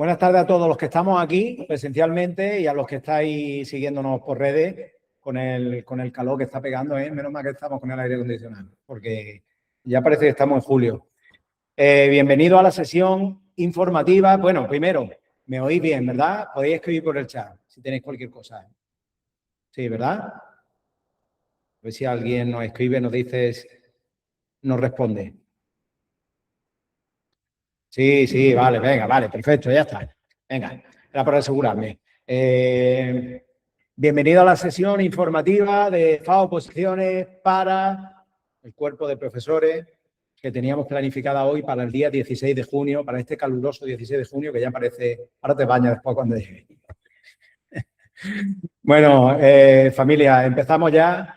Buenas tardes a todos los que estamos aquí presencialmente y a los que estáis siguiéndonos por redes con el calor que está pegando, ¿eh? Menos mal que estamos con el aire acondicionado, porque ya parece que estamos en julio. Bienvenido a la sesión informativa. Bueno, primero, me oís bien, ¿verdad? Podéis escribir por el chat si tenéis cualquier cosa. Sí, ¿verdad? A ver si alguien nos escribe, nos dice, nos responde. Sí, vale, venga, vale, perfecto, ya está. Venga, era para asegurarme. Bienvenido a la sesión informativa de FAO Oposiciones para el cuerpo de profesores que teníamos planificada hoy para el día 16 de junio, para este caluroso 16 de junio, que ya parece, ahora te bañas después cuando llegue. Bueno, familia, empezamos ya.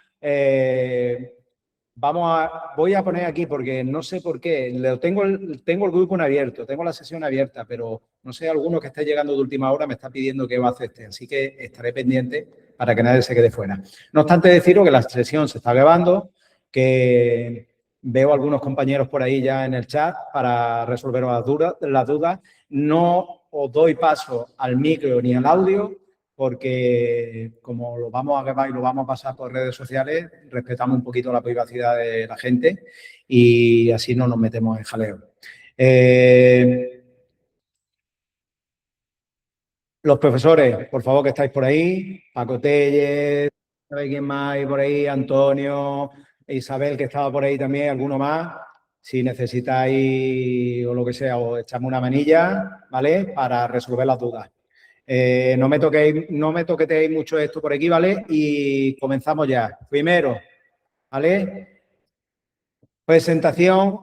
Voy a poner aquí porque no sé por qué, tengo el grupo en abierto, tengo la sesión abierta, pero no sé, alguno que esté llegando de última hora me está pidiendo que va a hacer así que estaré pendiente para que nadie se quede fuera. No obstante, deciros que la sesión se está grabando, que veo algunos compañeros por ahí ya en el chat para resolver las dudas. No os doy paso al micro ni al audio, porque como lo vamos a grabar y lo vamos a pasar por redes sociales, respetamos un poquito la privacidad de la gente y así no nos metemos en jaleo. Los profesores, por favor, que estáis por ahí, Paco Telles, ¿sabéis quién más hay por ahí? Antonio, Isabel, que estaba por ahí también, alguno más. Si necesitáis o lo que sea, os echamos una manilla, ¿vale? Para resolver las dudas. No me toqueteéis mucho esto por aquí, ¿vale? Y comenzamos ya. Primero, ¿vale? Presentación.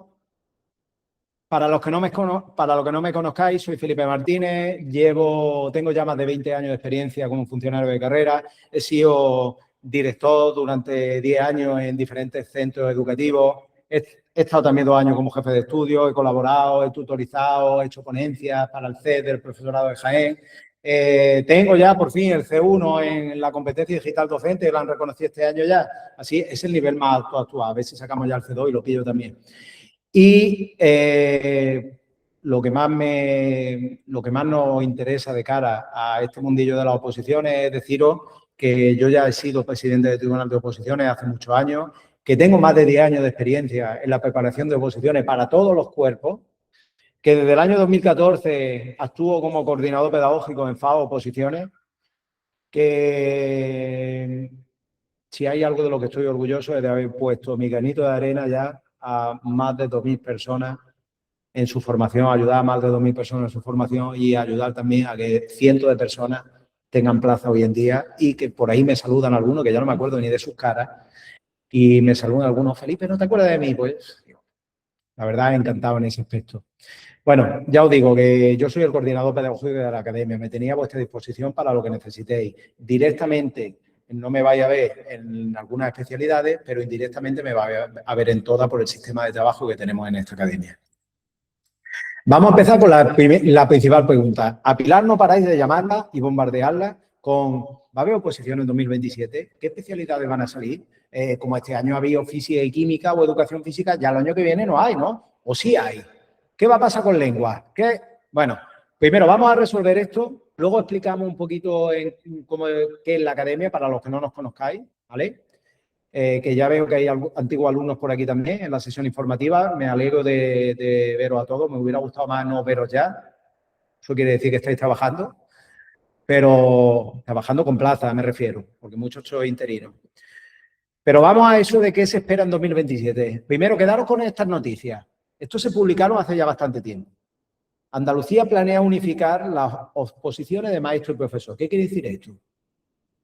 Para los que no me conozcáis, soy Felipe Martínez, tengo ya más de 20 años de experiencia como funcionario de carrera, he sido director durante 10 años en diferentes centros educativos, he estado también 2 años como jefe de estudio, he colaborado, he tutorizado, he hecho ponencias para el CED del profesorado de Jaén. Tengo ya por fin el C1 en la competencia digital docente, lo han reconocido este año ya, así es el nivel más alto actual, a ver si sacamos ya el C2 y lo pillo también. Y lo que más nos interesa de cara a este mundillo de las oposiciones es deciros que yo ya he sido presidente del Tribunal de Oposiciones hace muchos años, que tengo más de 10 años de experiencia en la preparación de oposiciones para todos los cuerpos, que desde el año 2014 actúo como coordinador pedagógico en FAO Oposiciones, que si hay algo de lo que estoy orgulloso es de haber puesto mi granito de arena ya a más de 2.000 personas en su formación, ayudar a más de 2.000 personas en su formación y ayudar también a que cientos de personas tengan plaza hoy en día y que por ahí me saludan algunos, que ya no me acuerdo ni de sus caras, y me saludan algunos, Felipe, ¿no te acuerdas de mí? Pues la verdad, encantado en ese aspecto. Bueno, ya os digo que yo soy el coordinador pedagógico de la academia, me tenía a vuestra disposición para lo que necesitéis. Directamente no me vais a ver en algunas especialidades, pero indirectamente me vais a ver en todas por el sistema de trabajo que tenemos en esta academia. Vamos a empezar con la principal pregunta. A Pilar no paráis de llamarla y bombardearla con ¿va a haber oposición en 2027? ¿Qué especialidades van a salir? Como este año ha habido física y química o educación física, ya el año que viene no hay, ¿no? ¿O sí hay? ¿Qué va a pasar con lengua? Bueno, primero vamos a resolver esto, luego explicamos un poquito qué es la academia para los que no nos conozcáis, ¿vale? Que ya veo que hay antiguos alumnos por aquí también en la sesión informativa. Me alegro de veros a todos. Me hubiera gustado más no veros ya. Eso quiere decir que estáis trabajando, pero trabajando con plaza me refiero, porque muchos sois interinos. Pero vamos a eso de qué se espera en 2027. Primero, quedaros con estas noticias. Esto se publicaron hace ya bastante tiempo. Andalucía planea unificar las oposiciones de maestro y profesor. ¿Qué quiere decir esto?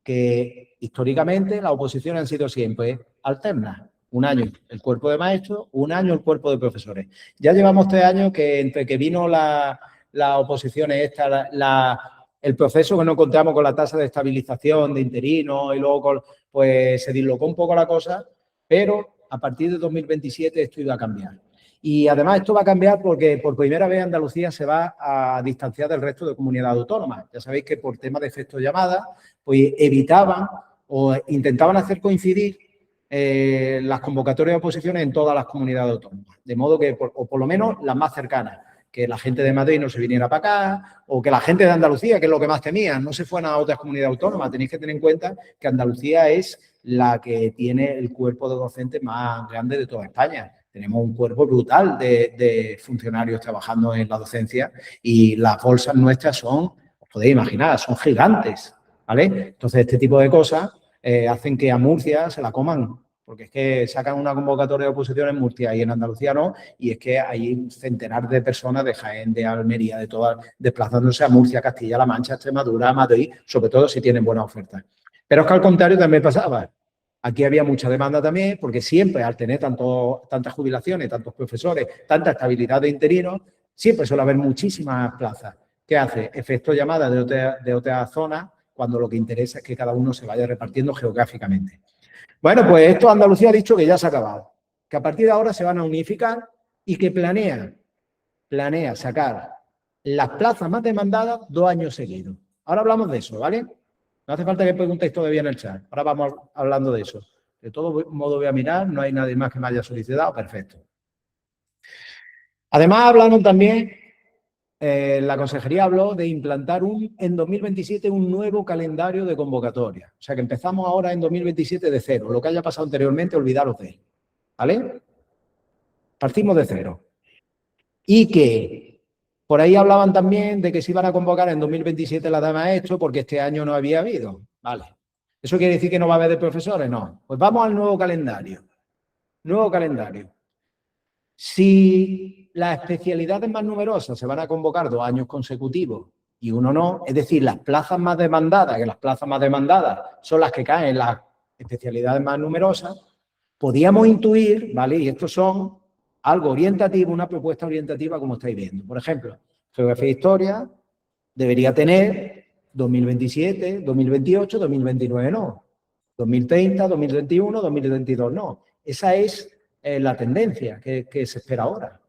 Que históricamente las oposiciones han sido siempre alternas. Un año el cuerpo de maestros, un año el cuerpo de profesores. Ya llevamos 3 años que entre que vino las oposiciones el proceso que no encontramos con la tasa de estabilización de interinos y luego pues se dislocó un poco la cosa, pero a partir de 2027 esto iba a cambiar. Y además esto va a cambiar porque por primera vez Andalucía se va a distanciar del resto de comunidades autónomas. Ya sabéis que por temas de efecto llamada, pues evitaban o intentaban hacer coincidir las convocatorias de oposiciones en todas las comunidades autónomas. De modo que, o por lo menos las más cercanas, que la gente de Madrid no se viniera para acá, o que la gente de Andalucía, que es lo que más temían, no se fueran a otras comunidades autónomas. Tenéis que tener en cuenta que Andalucía es la que tiene el cuerpo de docentes más grande de toda España. Tenemos un cuerpo brutal de funcionarios trabajando en la docencia y las bolsas nuestras son, os podéis imaginar, son gigantes, ¿vale? Entonces, este tipo de cosas hacen que a Murcia se la coman, porque es que sacan una convocatoria de oposición en Murcia y en Andalucía no, y es que hay centenares de personas de Jaén, de Almería, de todas, desplazándose a Murcia, Castilla-La Mancha, Extremadura, Madrid, sobre todo si tienen buenas ofertas. Pero es que al contrario también pasaba. Aquí había mucha demanda también, porque siempre al tener tantas jubilaciones, tantos profesores, tanta estabilidad de interinos, siempre suele haber muchísimas plazas. ¿Qué hace? Efecto llamada de otra zona, cuando lo que interesa es que cada uno se vaya repartiendo geográficamente. Bueno, pues esto Andalucía ha dicho que ya se ha acabado, que a partir de ahora se van a unificar y que planea sacar las plazas más demandadas 2 años seguidos. Ahora hablamos de eso, ¿vale? No hace falta que preguntéis todavía en el chat. Ahora vamos hablando de eso. De todo modo voy a mirar, no hay nadie más que me haya solicitado, perfecto. Además, hablaron también, la consejería habló de implantar en 2027 un nuevo calendario de convocatoria. O sea que empezamos ahora en 2027 de cero. Lo que haya pasado anteriormente, olvidaros de él. ¿Vale? Partimos de cero. Y que por ahí hablaban también de que se iban a convocar en 2027 la de maestro porque este año no había habido. Vale. ¿Eso quiere decir que no va a haber de profesores? No. Pues vamos al nuevo calendario. Nuevo calendario. Si las especialidades más numerosas se van a convocar 2 años consecutivos y uno no, es decir, las plazas más demandadas, que las plazas más demandadas son las que caen en las especialidades más numerosas, podíamos intuir, ¿vale? Y estos son algo orientativo, una propuesta orientativa como estáis viendo. Por ejemplo, geografía e historia debería tener 2027, 2028, 2029 no. 2030, 2021, 2022 no. Esa es la tendencia que se espera ahora.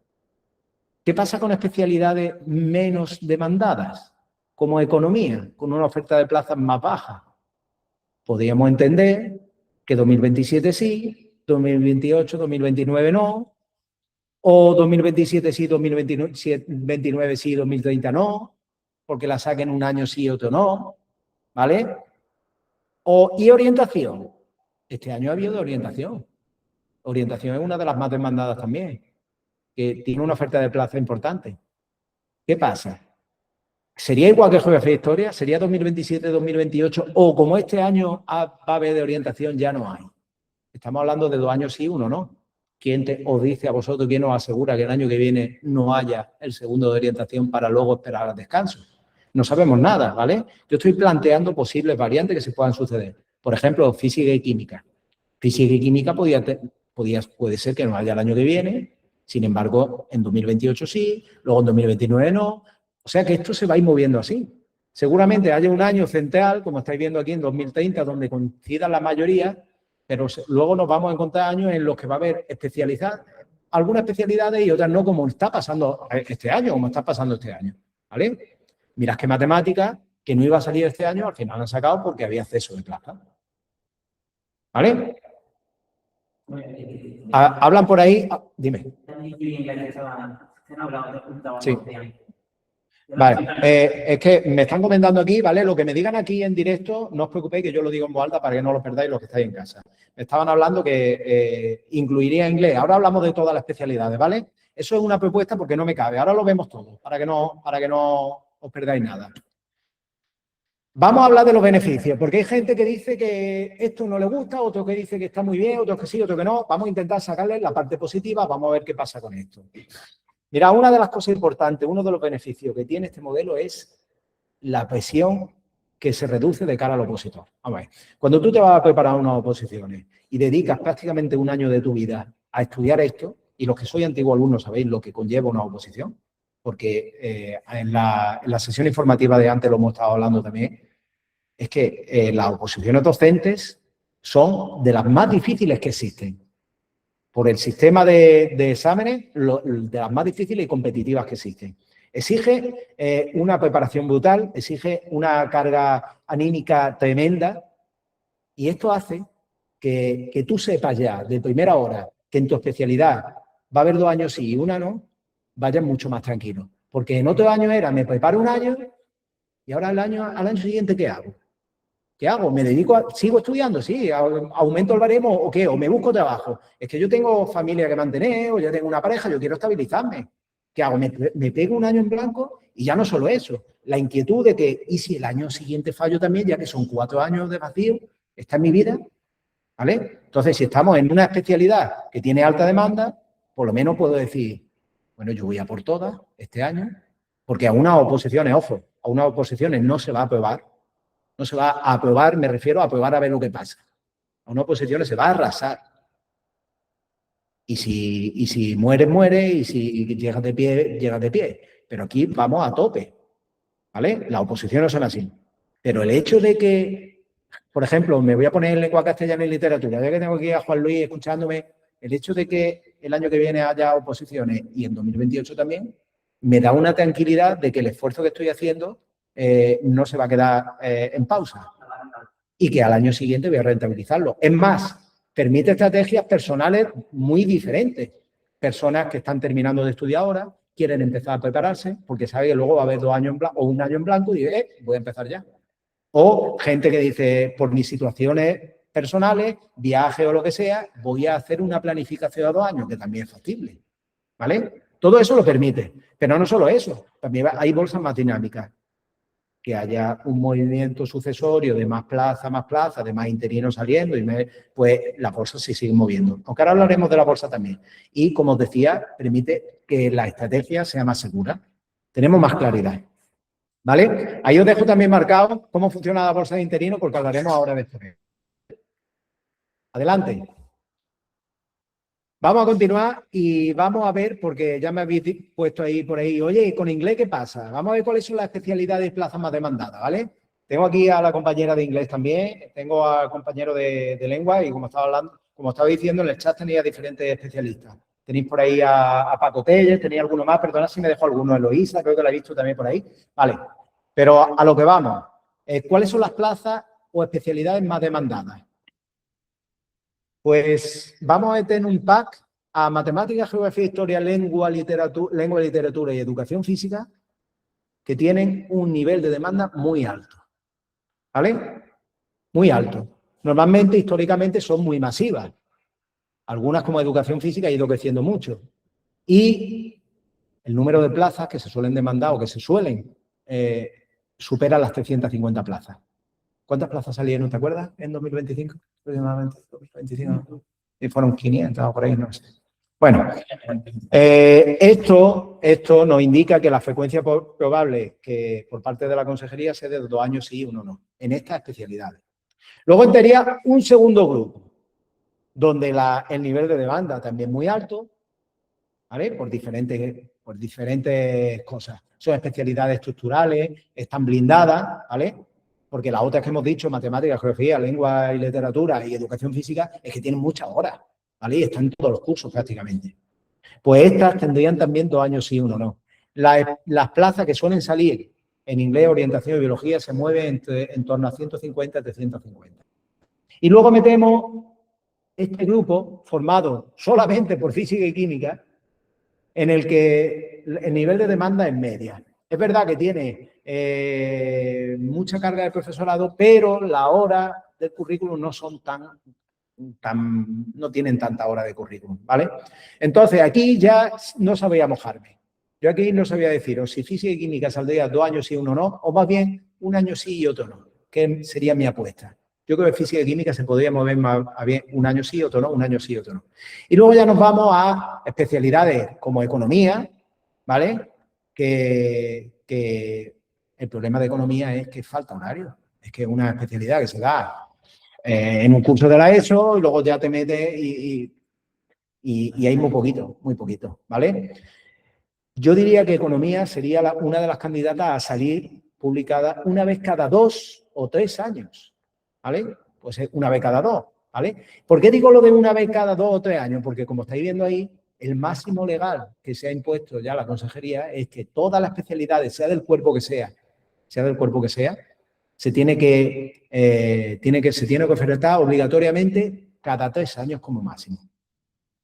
¿Qué pasa con especialidades menos demandadas? Como economía, con una oferta de plazas más baja. Podríamos entender que 2027 sí, 2028, 2029 no, o 2027 sí, 2029 sí, 2030 no, porque la saquen un año sí, otro no, ¿vale? Y orientación. Este año ha habido de orientación. Orientación es una de las más demandadas también, que tiene una oferta de plaza importante. ¿Qué pasa? ¿Sería igual que geografía e historia? ¿Sería 2027, 2028? O como este año va a haber de orientación, ya no hay. Estamos hablando de 2 años sí, 1 no. ¿Quién os dice a vosotros, quién os asegura que el año que viene no haya el segundo de orientación para luego esperar al descanso? No sabemos nada, ¿vale? Yo estoy planteando posibles variantes que se puedan suceder. Por ejemplo, física y química. Física y química puede ser que no haya el año que viene, sin embargo, en 2028 sí, luego en 2029 no. O sea que esto se va a ir moviendo así. Seguramente haya un año central, como estáis viendo aquí en 2030, donde coincidan la mayoría, pero luego nos vamos a encontrar años en los que va a haber algunas especialidades y otras no, como está pasando este año, como está pasando este año. ¿Vale? Mirad que matemáticas, que no iba a salir este año, al final han sacado porque había exceso de plaza. ¿Vale? Hablan por ahí. Dime. Sí. Vale, es que me están comentando aquí, ¿vale? Lo que me digan aquí en directo, no os preocupéis que yo lo digo en voz alta para que no lo perdáis los que estáis en casa. Me estaban hablando que incluiría inglés. Ahora hablamos de todas las especialidades, ¿vale? Eso es una propuesta porque no me cabe. Ahora lo vemos todo, para que no os perdáis nada. Vamos a hablar de los beneficios, porque hay gente que dice que esto no le gusta, otro que dice que está muy bien, otros que sí, otro que no. Vamos a intentar sacarle la parte positiva, vamos a ver qué pasa con esto. Mira, una de las cosas importantes, uno de los beneficios que tiene este modelo es la presión que se reduce de cara al opositor. Vamos a ver, cuando tú te vas a preparar unas oposiciones y dedicas prácticamente un año de tu vida a estudiar esto, y los que sois antiguos alumnos sabéis lo que conlleva una oposición, porque en la sesión informativa de antes lo hemos estado hablando también, es que las oposiciones docentes son de las más difíciles que existen. Por el sistema de exámenes, de las más difíciles y competitivas que existen. Exige una preparación brutal, exige una carga anímica tremenda y esto hace que tú sepas ya de primera hora que en tu especialidad va a haber 2 años sí y 1 no, vayas mucho más tranquilo. Porque en otro año era, me preparo un año y ahora al año siguiente, ¿qué hago? ¿Qué hago? ¿Me dedico sigo estudiando? Sí, aumento el baremo o qué, o me busco trabajo. Es que yo tengo familia que mantener o ya tengo una pareja, yo quiero estabilizarme. ¿Qué hago? Me pego un año en blanco y ya no solo eso, la inquietud de que, ¿y si el año siguiente fallo también, ya que son 4 años de vacío, está en mi vida? ¿Vale? Entonces, si estamos en una especialidad que tiene alta demanda, por lo menos puedo decir, bueno, yo voy a por todas este año, porque a unas oposiciones, ojo, a unas oposiciones no se va a aprobar. No se va a aprobar, me refiero a aprobar a ver lo que pasa. A unas oposiciones se va a arrasar. Y si mueres, mueres, y si llegas de pie, llegas de pie. Pero aquí vamos a tope, ¿vale? Las oposiciones son así. Pero el hecho de que, por ejemplo, me voy a poner en lengua castellana y literatura, ya que tengo aquí a Juan Luis escuchándome, el hecho de que el año que viene haya oposiciones y en 2028 también, me da una tranquilidad de que el esfuerzo que estoy haciendo no se va a quedar en pausa y que al año siguiente voy a rentabilizarlo. Es más, permite estrategias personales muy diferentes. Personas que están terminando de estudiar ahora, quieren empezar a prepararse porque saben que luego va a haber 2 años en blanco o un año en blanco y dicen, voy a empezar ya. O gente que dice, por mis situaciones personales, viaje o lo que sea, voy a hacer una planificación a 2 años, que también es factible. ¿Vale? Todo eso lo permite. Pero no solo eso, también hay bolsas más dinámicas. Que haya un movimiento sucesorio de más plazas, de más interinos saliendo, pues la bolsa se sigue moviendo. Aunque ahora hablaremos de la bolsa también. Y, como os decía, permite que la estrategia sea más segura. Tenemos más claridad. ¿Vale? Ahí os dejo también marcado cómo funciona la bolsa de interino, porque hablaremos ahora de esto. Adelante. Vamos a continuar y vamos a ver, porque ya me habéis puesto ahí por ahí, oye, ¿con inglés qué pasa? Vamos a ver cuáles son las especialidades y plazas más demandadas, ¿vale? Tengo aquí a la compañera de inglés también, tengo al compañero de lengua y como estaba diciendo, en el chat tenéis a diferentes especialistas. Tenéis por ahí a Paco Telles, tenéis alguno más, perdona si me dejo alguno, Eloísa, creo que lo he visto también por ahí. Vale, pero a lo que vamos. ¿Cuáles son las plazas o especialidades más demandadas? Pues vamos a meter en un pack a matemáticas, geografía, historia, lengua, literatura y educación física que tienen un nivel de demanda muy alto. ¿Vale? Muy alto. Normalmente, históricamente, son muy masivas. Algunas, como educación física, ha ido creciendo mucho. Y el número de plazas que se suelen demandar o que se suelen supera las 350 plazas. ¿Cuántas plazas salieron, te acuerdas, en 2025? Aproximadamente 2025. Y fueron 500 o por ahí, no sé. Bueno, esto nos indica que la frecuencia probable que por parte de la consejería sea de 2 años sí y 1 no, en estas especialidades. Luego entraría un segundo grupo, donde el nivel de demanda también muy alto, ¿vale? Por diferentes cosas. Son especialidades estructurales, están blindadas, ¿vale? Porque las otras que hemos dicho, matemáticas, geografía, lengua y literatura y educación física, es que tienen muchas horas, ¿vale? Y están en todos los cursos prácticamente. Pues estas tendrían también 2 años sí, 1 no. Las plazas que suelen salir en inglés, orientación y biología se mueven en torno a 150 a 350. Y luego metemos este grupo formado solamente por física y química, en el que el nivel de demanda es media. Es verdad que tiene mucha carga de profesorado, pero las horas del currículum no son no tienen tanta hora de currículum, ¿vale? Entonces, aquí ya no sabía mojarme. Yo aquí no sabía decir o si física y química saldría 2 años sí, 1 no, o más bien 1 año sí y otro no, que sería mi apuesta. Yo creo que física y química se podría mover más a bien 1 año sí, otro no, 1 año sí, otro no. Y luego ya nos vamos a especialidades como economía, ¿vale? Que el problema de economía es que falta horario. Es que es una especialidad que se da en un curso de la ESO y luego ya te metes y hay muy poquito, ¿vale? Yo diría que economía sería una de las candidatas a salir publicada una vez cada 2 o 3 años, ¿vale? Pues una vez cada 2, ¿vale? ¿Por qué digo lo de una vez cada 2 o 3 años? Porque como estáis viendo ahí, el máximo legal que se ha impuesto ya la consejería es que todas las especialidades, sea del cuerpo que sea, se tiene que ofertar obligatoriamente cada 3 años como máximo,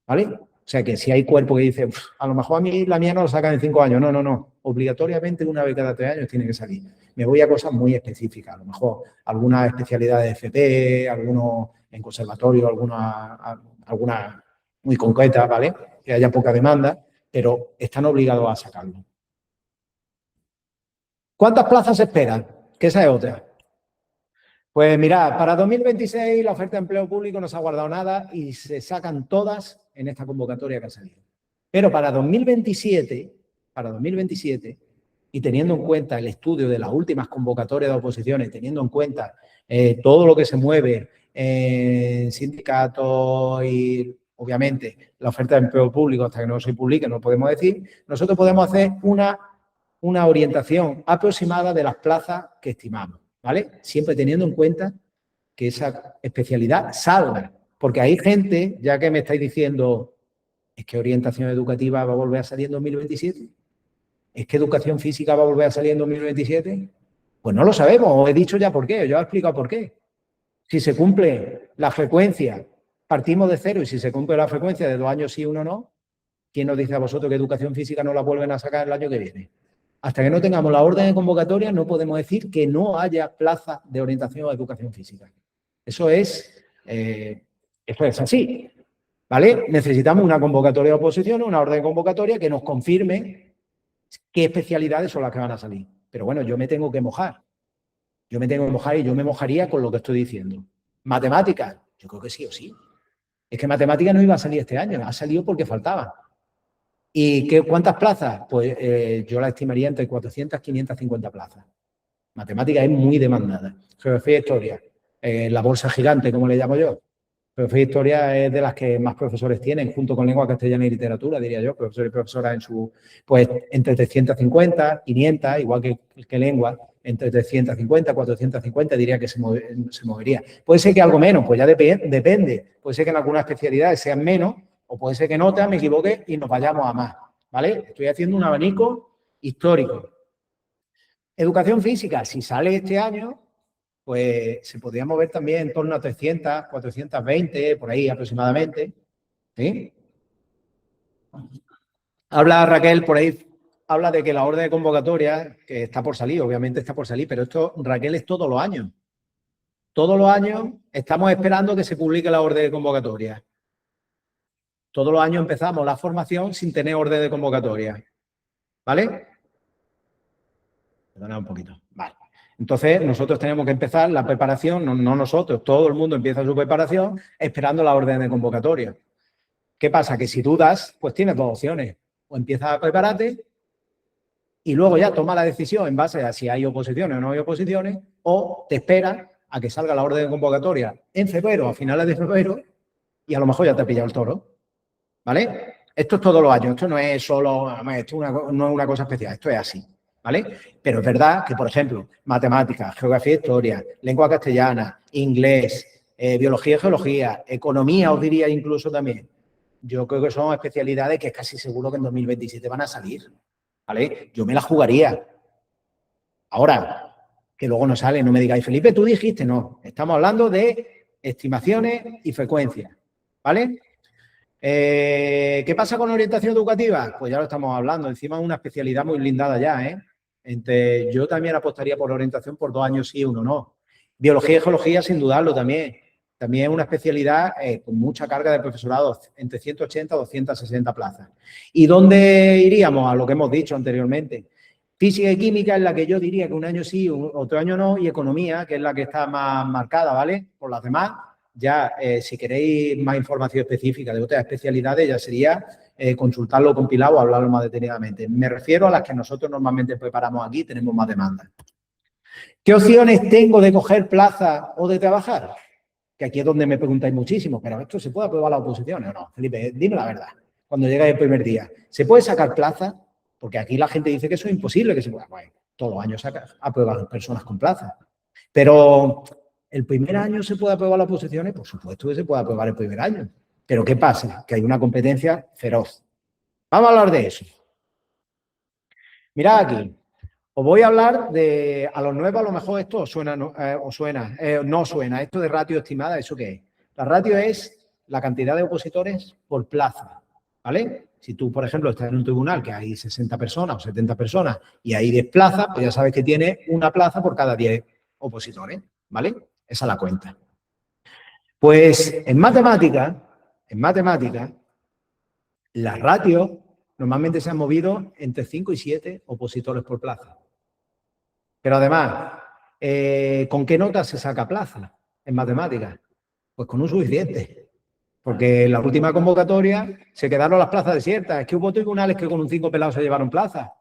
¿vale? O sea, que si hay cuerpo que dice, a lo mejor a mí la mía no lo sacan en 5 años. No, no, no. Obligatoriamente una vez cada 3 años tiene que salir. Me voy a cosas muy específicas. A lo mejor algunas especialidades de FP, algunos en conservatorio, algunas muy concretas, ¿vale? Que haya poca demanda, pero están obligados a sacarlo. ¿Cuántas plazas se esperan? Que esa es otra. Pues mirad, para 2026 la oferta de empleo público no se ha guardado nada y se sacan todas en esta convocatoria que ha salido. Pero para 2027, y teniendo en cuenta el estudio de las últimas convocatorias de oposiciones, teniendo en cuenta todo lo que se mueve en sindicatos y, obviamente, la oferta de empleo público, hasta que no se publique, no podemos decir, nosotros podemos hacer una orientación aproximada de las plazas que estimamos, ¿vale? Siempre teniendo en cuenta que esa especialidad salga, porque hay gente, ya que me estáis diciendo, ¿es que orientación educativa va a volver a salir en 2027? ¿Es que educación física va a volver a salir en 2027? Pues no lo sabemos, os he dicho ya por qué, yo os he explicado por qué. Si se cumple la frecuencia, partimos de cero, y si se cumple la frecuencia de 2 años sí, 1 no, ¿quién nos dice a vosotros que educación física no la vuelven a sacar el año que viene? Hasta que no tengamos la orden de convocatoria no podemos decir que no haya plaza de orientación a educación física. Eso es así, ¿vale? Necesitamos una convocatoria de oposición, una orden de convocatoria que nos confirme qué especialidades son las que van a salir. Pero bueno, yo me tengo que mojar. Yo me tengo que mojar y yo me mojaría con lo que estoy diciendo. Matemáticas, yo creo que sí o sí. Es que matemáticas no iba a salir este año, ha salido porque faltaba. ¿Y cuántas plazas? Pues yo la estimaría entre 400 y 550 plazas. Matemática es muy demandada. Geografía e historia, la bolsa gigante, como le llamo yo. Geografía e historia es de las que más profesores tienen, junto con lengua castellana y literatura, diría yo, profesores y profesoras en su, pues entre 350, 500, igual que lengua, entre 350, 450, diría que se movería. Puede ser que algo menos, pues ya depende. Puede ser que en algunas especialidades sean menos, o puede ser que en otras me equivoque y nos vayamos a más, ¿vale? Estoy haciendo un abanico histórico. Educación física, si sale este año, pues se podría mover también en torno a 300, 420, por ahí aproximadamente, ¿sí? Habla Raquel por ahí, habla de que la orden de convocatoria, que está por salir, obviamente está por salir, pero esto, Raquel, es todos los años. Todos los años estamos esperando que se publique la orden de convocatoria. Todos los años empezamos la formación sin tener orden de convocatoria. ¿Vale? Perdona un poquito. Vale. Entonces, nosotros tenemos que empezar la preparación, no nosotros, todo el mundo empieza su preparación esperando la orden de convocatoria. ¿Qué pasa? Que si dudas, pues tienes 2 opciones. O empiezas a prepararte y luego ya toma la decisión en base a si hay oposiciones o no hay oposiciones, o te esperas a que salga la orden de convocatoria en febrero, a finales de febrero, y a lo mejor ya te ha pillado el toro. ¿Vale? Esto es todos los años, esto no es solo, esto no es una cosa especial, esto es así, ¿vale? Pero es verdad que, por ejemplo, matemáticas, geografía, historia, lengua castellana, inglés, biología y geología, economía, os diría incluso también. Yo creo que son especialidades que es casi seguro que en 2027 van a salir, ¿vale? Yo me la jugaría. Ahora, que luego no sale, no me digáis, Felipe, tú dijiste, no. Estamos hablando de estimaciones y frecuencias, ¿vale? ¿Qué pasa con orientación educativa? Pues ya lo estamos hablando. Encima es una especialidad muy blindada ya, ¿eh? Yo también apostaría por orientación por 2 años sí, 1 no. Biología y geología, sin dudarlo también. También es una especialidad con mucha carga de profesorado, entre 180 y 260 plazas. ¿Y dónde iríamos? A lo que hemos dicho anteriormente. Física y química es la que yo diría que 1 año sí, otro año no, y economía, que es la que está más marcada, ¿vale? Por las demás. Ya, si queréis más información específica de otras especialidades, ya sería consultarlo compilado o hablarlo más detenidamente. Me refiero a las que nosotros normalmente preparamos aquí, tenemos más demanda. ¿Qué opciones tengo de coger plaza o de trabajar? Que aquí es donde me preguntáis muchísimo, pero ¿esto se puede aprobar la oposición o no? Felipe, dime la verdad. Cuando llega el primer día, ¿se puede sacar plaza? Porque aquí la gente dice que eso es imposible que se pueda. Bueno, todos los años aprueban personas con plaza. Pero ¿el primer año se puede aprobar las oposiciones? Por supuesto que se puede aprobar el primer año. Pero ¿qué pasa? Que hay una competencia feroz. Vamos a hablar de eso. Mirad aquí. Os voy a hablar de, a los nuevos a lo mejor esto os suena, no suena. Esto de ratio estimada, ¿eso qué es? La ratio es la cantidad de opositores por plaza. ¿vale? Si tú, por ejemplo, estás en un tribunal que hay 60 personas o 70 personas y hay 10 plazas, pues ya sabes que tiene una plaza por cada 10 opositores, ¿vale? Esa es la cuenta. Pues en matemáticas, las ratios normalmente se han movido entre 5 y 7 opositores por plaza. Pero además, ¿con qué nota se saca plaza en matemáticas? Pues con un suficiente. Porque en la última convocatoria se quedaron las plazas desiertas. Es que hubo tribunales que con un 5 pelados se llevaron plaza.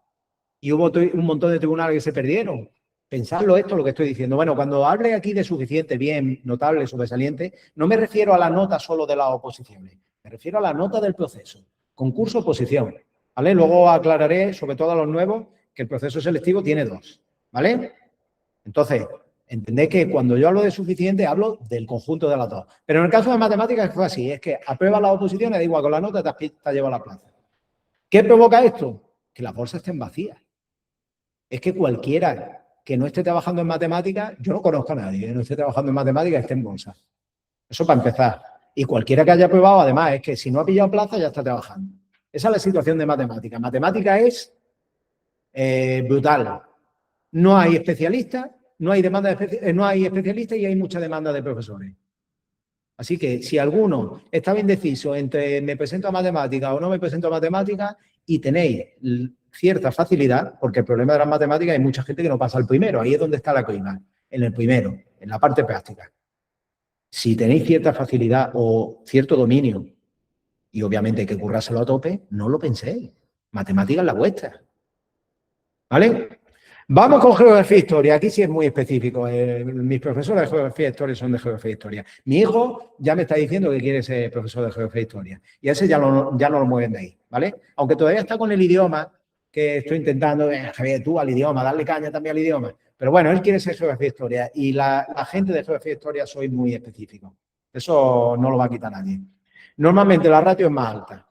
Y hubo un montón de tribunales que se perdieron. Pensadlo esto, lo que estoy diciendo. Bueno, cuando hable aquí de suficiente, bien, notable, sobresaliente, no me refiero a la nota solo de las oposiciones. Me refiero a la nota del proceso. Concurso, oposición. ¿Vale? Luego aclararé, sobre todo a los nuevos, que el proceso selectivo tiene 2. ¿Vale? Entonces, entended que cuando yo hablo de suficiente, hablo del conjunto de las dos. Pero en el caso de matemáticas fue así, es que aprueba las oposiciones, da igual, con la nota te has llevado la plaza. ¿Qué provoca esto? Que las bolsas estén vacías. Es que cualquiera que no esté trabajando en matemáticas, yo no conozco a nadie que no esté trabajando en matemáticas esté en bolsa. Eso para empezar. Y cualquiera que haya aprobado, además, es que si no ha pillado plaza, ya está trabajando. Esa es la situación de matemáticas. Matemática es brutal. No hay especialistas, no hay especialistas y hay mucha demanda de profesores. Así que si alguno estaba indeciso entre me presento a matemáticas o no me presento a matemáticas y tenéis cierta facilidad, porque el problema de las matemáticas hay mucha gente que no pasa al primero, ahí es donde está la coima, en el primero, en la parte práctica. Si tenéis cierta facilidad o cierto dominio, y obviamente hay que currárselo a tope, no lo penséis. Matemáticas es la vuestra. ¿Vale? Vamos con geografía e historia. Aquí sí es muy específico. Mis profesores de geografía e historia son de geografía e historia. Mi hijo ya me está diciendo que quiere ser profesor de geografía e historia. Y ese ya no lo mueven de ahí, ¿vale? Aunque todavía está con el idioma, que estoy intentando, Javier, tú al idioma, darle caña también al idioma. Pero bueno, él quiere ser geografía e historia. Y la gente de geografía e historia soy muy específico. Eso no lo va a quitar nadie. Normalmente la ratio es más alta,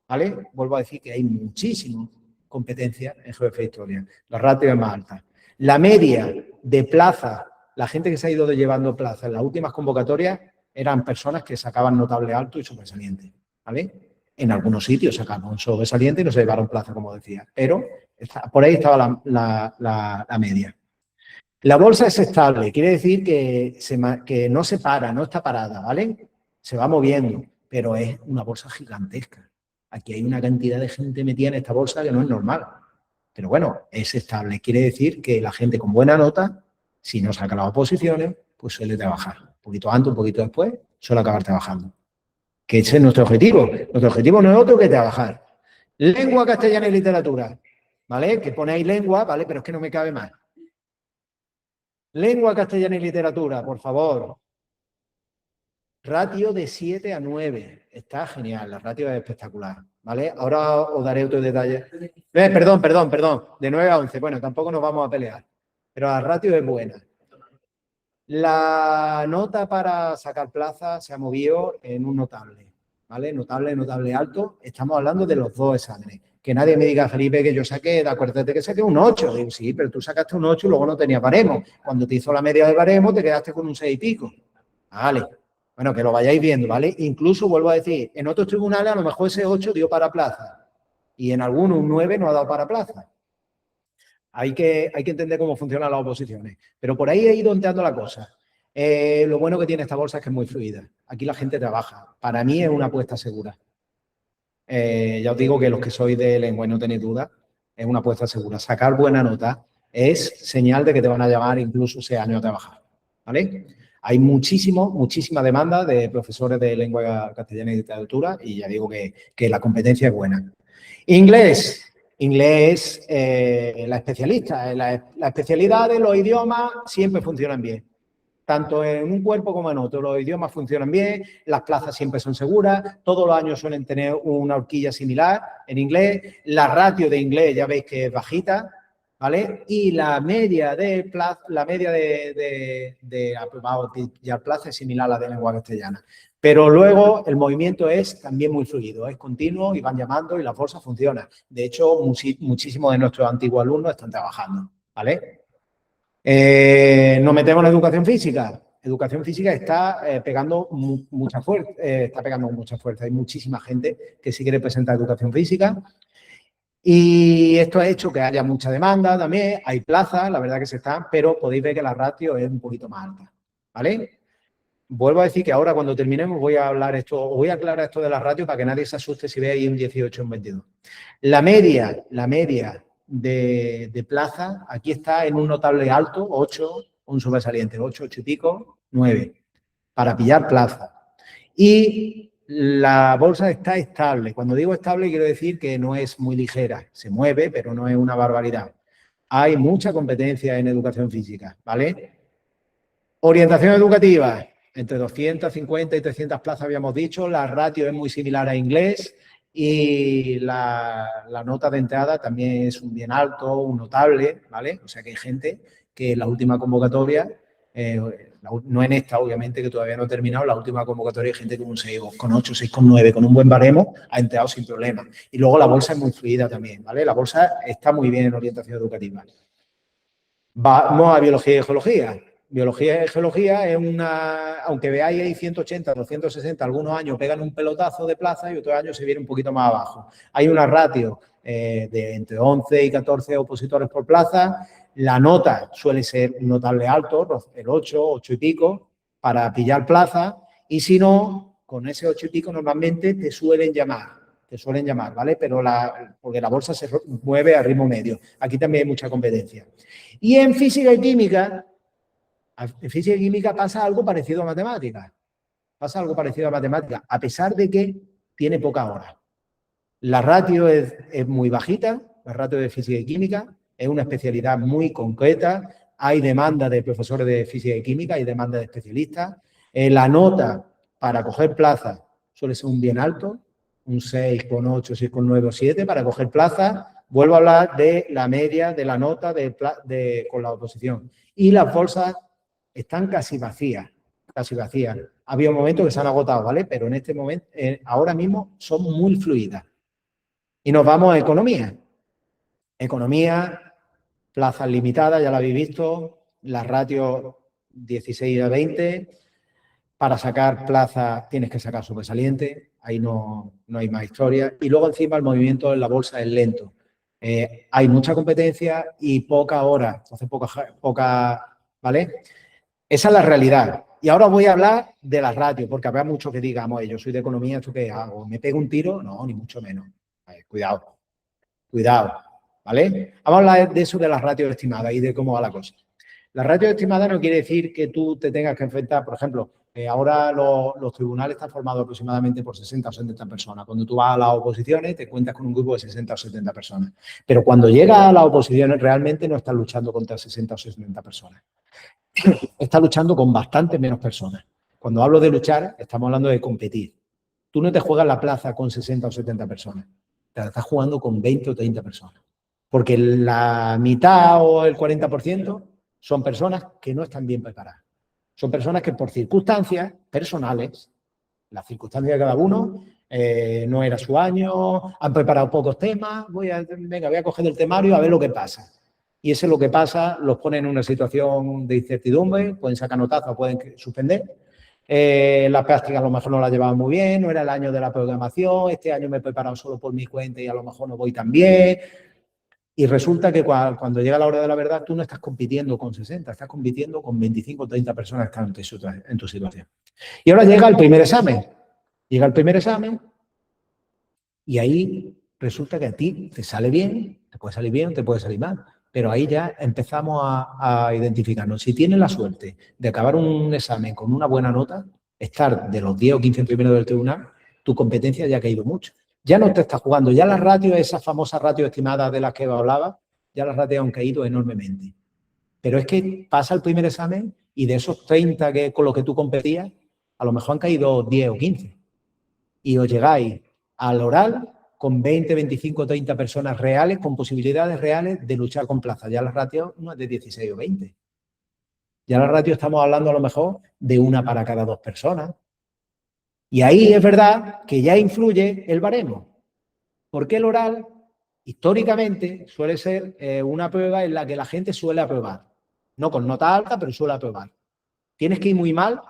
¿vale? Vuelvo a decir que hay muchísimo competencia en geografía e historia. La ratio es más alta. La media de plaza, la gente que se ha ido llevando plaza en las últimas convocatorias eran personas que sacaban notable alto y sobresaliente, ¿vale? En algunos sitios sacaron sobresaliente y no se llevaron plaza, como decía, pero por ahí estaba la media. La bolsa es estable, quiere decir que no se para, no está parada, ¿vale? Se va moviendo, pero es una bolsa gigantesca. Aquí hay una cantidad de gente metida en esta bolsa que no es normal. Pero bueno, es estable. Quiere decir que la gente con buena nota, si no saca las oposiciones, pues suele trabajar. Un poquito antes, un poquito después, suele acabar trabajando. Que ese es nuestro objetivo. Nuestro objetivo no es otro que trabajar. Lengua castellana y literatura, ¿vale? Que pone ahí lengua, ¿vale? Pero es que no me cabe más. Lengua castellana y literatura, por favor. Ratio de 7 a 9. Está genial, la ratio es espectacular, ¿vale? Ahora os daré otro detalle. Perdón. De 9 a 11. Bueno, tampoco nos vamos a pelear. Pero la ratio es buena. La nota para sacar plaza se ha movido en un notable, ¿vale? Notable alto. Estamos hablando de los dos exámenes. Que nadie me diga, Felipe, que yo saqué, de acuérdate que saqué un 8. Digo, sí, pero tú sacaste un 8 y luego no tenías baremo. Cuando te hizo la media de baremo te quedaste con un 6 y pico. Vale. Bueno, que lo vayáis viendo, ¿vale? Incluso, vuelvo a decir, en otros tribunales a lo mejor ese 8 dio para plaza y en algunos un 9 no ha dado para plaza. Hay que entender cómo funcionan las oposiciones. Pero por ahí he ido entrando la cosa. Lo bueno que tiene esta bolsa es que es muy fluida. Aquí la gente trabaja. Para mí es una apuesta segura. Ya os digo que los que sois de lengua y no tenéis duda, es una apuesta segura. Sacar buena nota es señal de que te van a llamar incluso ese año a trabajar, ¿vale? Hay muchísima demanda de profesores de lengua castellana y literatura y ya digo que la competencia es buena. Inglés la especialista. La especialidad de los idiomas siempre funcionan bien. Tanto en un cuerpo como en otro. Los idiomas funcionan bien, las plazas siempre son seguras, todos los años suelen tener una horquilla similar en inglés. La ratio de inglés ya veis que es bajita, ¿vale? Y la media de aprobado y al plaza es similar a la de lengua castellana. Pero luego el movimiento es también muy fluido, es continuo y van llamando y la bolsa funciona. De hecho, muchísimos de nuestros antiguos alumnos están trabajando, ¿vale? Nos metemos en educación física. educación física está pegando mucha fuerza, Hay muchísima gente que sí quiere presentar educación física. Y esto ha hecho que haya mucha demanda también, hay plazas, la verdad que se están, pero podéis ver que la ratio es un poquito más alta, ¿vale? Vuelvo a decir que ahora cuando terminemos voy a aclarar esto de la ratio para que nadie se asuste si ve ahí un 18 o un 22. La media de plaza aquí está en un notable alto, 8, un sobresaliente, 8 y pico, 9, para pillar plaza. Y la bolsa está estable. Cuando digo estable quiero decir que no es muy ligera, se mueve, pero no es una barbaridad. Hay mucha competencia en educación física, ¿vale? Orientación educativa, entre 250 y 300 plazas habíamos dicho, la ratio es muy similar a inglés y la nota de entrada también es un bien alto, un notable, ¿vale? O sea que hay gente que en la última convocatoria, no en esta obviamente que todavía no ha terminado, la última convocatoria hay gente con un 6,8, 6,9, con un buen baremo, ha entrado sin problema. Y luego la bolsa es muy fluida también, ¿vale? La bolsa está muy bien en orientación educativa. Vamos a biología y geología. Biología y geología es aunque veáis ahí 180, 260, algunos años pegan un pelotazo de plaza y otros años se viene un poquito más abajo. Hay una ratio de entre 11 y 14 opositores por plaza. La nota suele ser un notable alto, el 8, 8 y pico, para pillar plaza. Y si no, con ese 8 y pico normalmente te suelen llamar, ¿vale? Pero porque la bolsa se mueve a ritmo medio. Aquí también hay mucha competencia. Y en física y química pasa algo parecido a matemáticas. A pesar de que tiene pocas horas. La ratio es muy bajita, la ratio de física y química, es una especialidad muy concreta, hay demanda de profesores de física y química, hay demanda de especialistas. La nota para coger plaza suele ser un bien alto, un 6,8, 6,9 o 7 para coger plaza. Vuelvo a hablar de la media de la nota con la oposición. Y las bolsas están casi vacías. Había un momento que se han agotado, ¿vale? Pero en este momento, ahora mismo, son muy fluidas. Y nos vamos a economía. Economía, plazas limitadas, ya lo habéis visto, las ratios 16 a 20. Para sacar plaza tienes que sacar sobresaliente, ahí no hay más historia. Y luego encima el movimiento en la bolsa es lento. Hay mucha competencia y poca hora, entonces poca, ¿vale? Esa es la realidad. Y ahora voy a hablar de las ratios, porque habrá mucho que digamos, yo soy de economía, ¿esto qué hago? ¿Me pego un tiro? No, ni mucho menos. Cuidado, ¿vale? Vamos a hablar de eso de las ratios estimadas y de cómo va la cosa. La ratio estimada no quiere decir que tú te tengas que enfrentar, por ejemplo, ahora los tribunales están formados aproximadamente por 60 o 70 personas. Cuando tú vas a las oposiciones te cuentas con un grupo de 60 o 70 personas. Pero cuando llegas a las oposiciones realmente no estás luchando contra 60 o 70 personas. Estás luchando con bastante menos personas. Cuando hablo de luchar, estamos hablando de competir. Tú no te juegas la plaza con 60 o 70 personas. Te la estás jugando con 20 o 30 personas. Porque la mitad o el 40% son personas que no están bien preparadas. Son personas que por circunstancias personales, las circunstancias de cada uno, no era su año, han preparado pocos temas, voy a coger el temario a ver lo que pasa. Y ese lo que pasa los pone en una situación de incertidumbre, pueden sacar notazos, pueden suspender. La práctica a lo mejor no la llevaba muy bien, no era el año de la programación, este año me he preparado solo por mi cuenta y a lo mejor no voy tan bien. Y resulta que cuando llega la hora de la verdad, tú no estás compitiendo con 60, estás compitiendo con 25 o 30 personas que están en tu situación. Y ahora llega el primer examen. Y ahí resulta que a ti te sale bien, te puede salir bien, te puede salir mal. Pero ahí ya empezamos a identificarnos. Si tienes la suerte de acabar un examen con una buena nota, estar de los 10 o 15 primeros del tribunal, tu competencia ya ha caído mucho. Ya no te estás jugando, ya las ratios, esas famosas ratios estimadas de las que hablaba, ya las ratios han caído enormemente. Pero es que pasa el primer examen y de esos 30 con los que tú competías, a lo mejor han caído 10 o 15. Y os llegáis al oral con 20, 25, 30 personas reales, con posibilidades reales de luchar con plaza. Ya las ratios no es de 16 o 20. Ya la ratio estamos hablando a lo mejor de una para cada 2 personas. Y ahí es verdad que ya influye el baremo. Porque el oral, históricamente, suele ser una prueba en la que la gente suele aprobar. No con nota alta, pero suele aprobar. Tienes que ir muy mal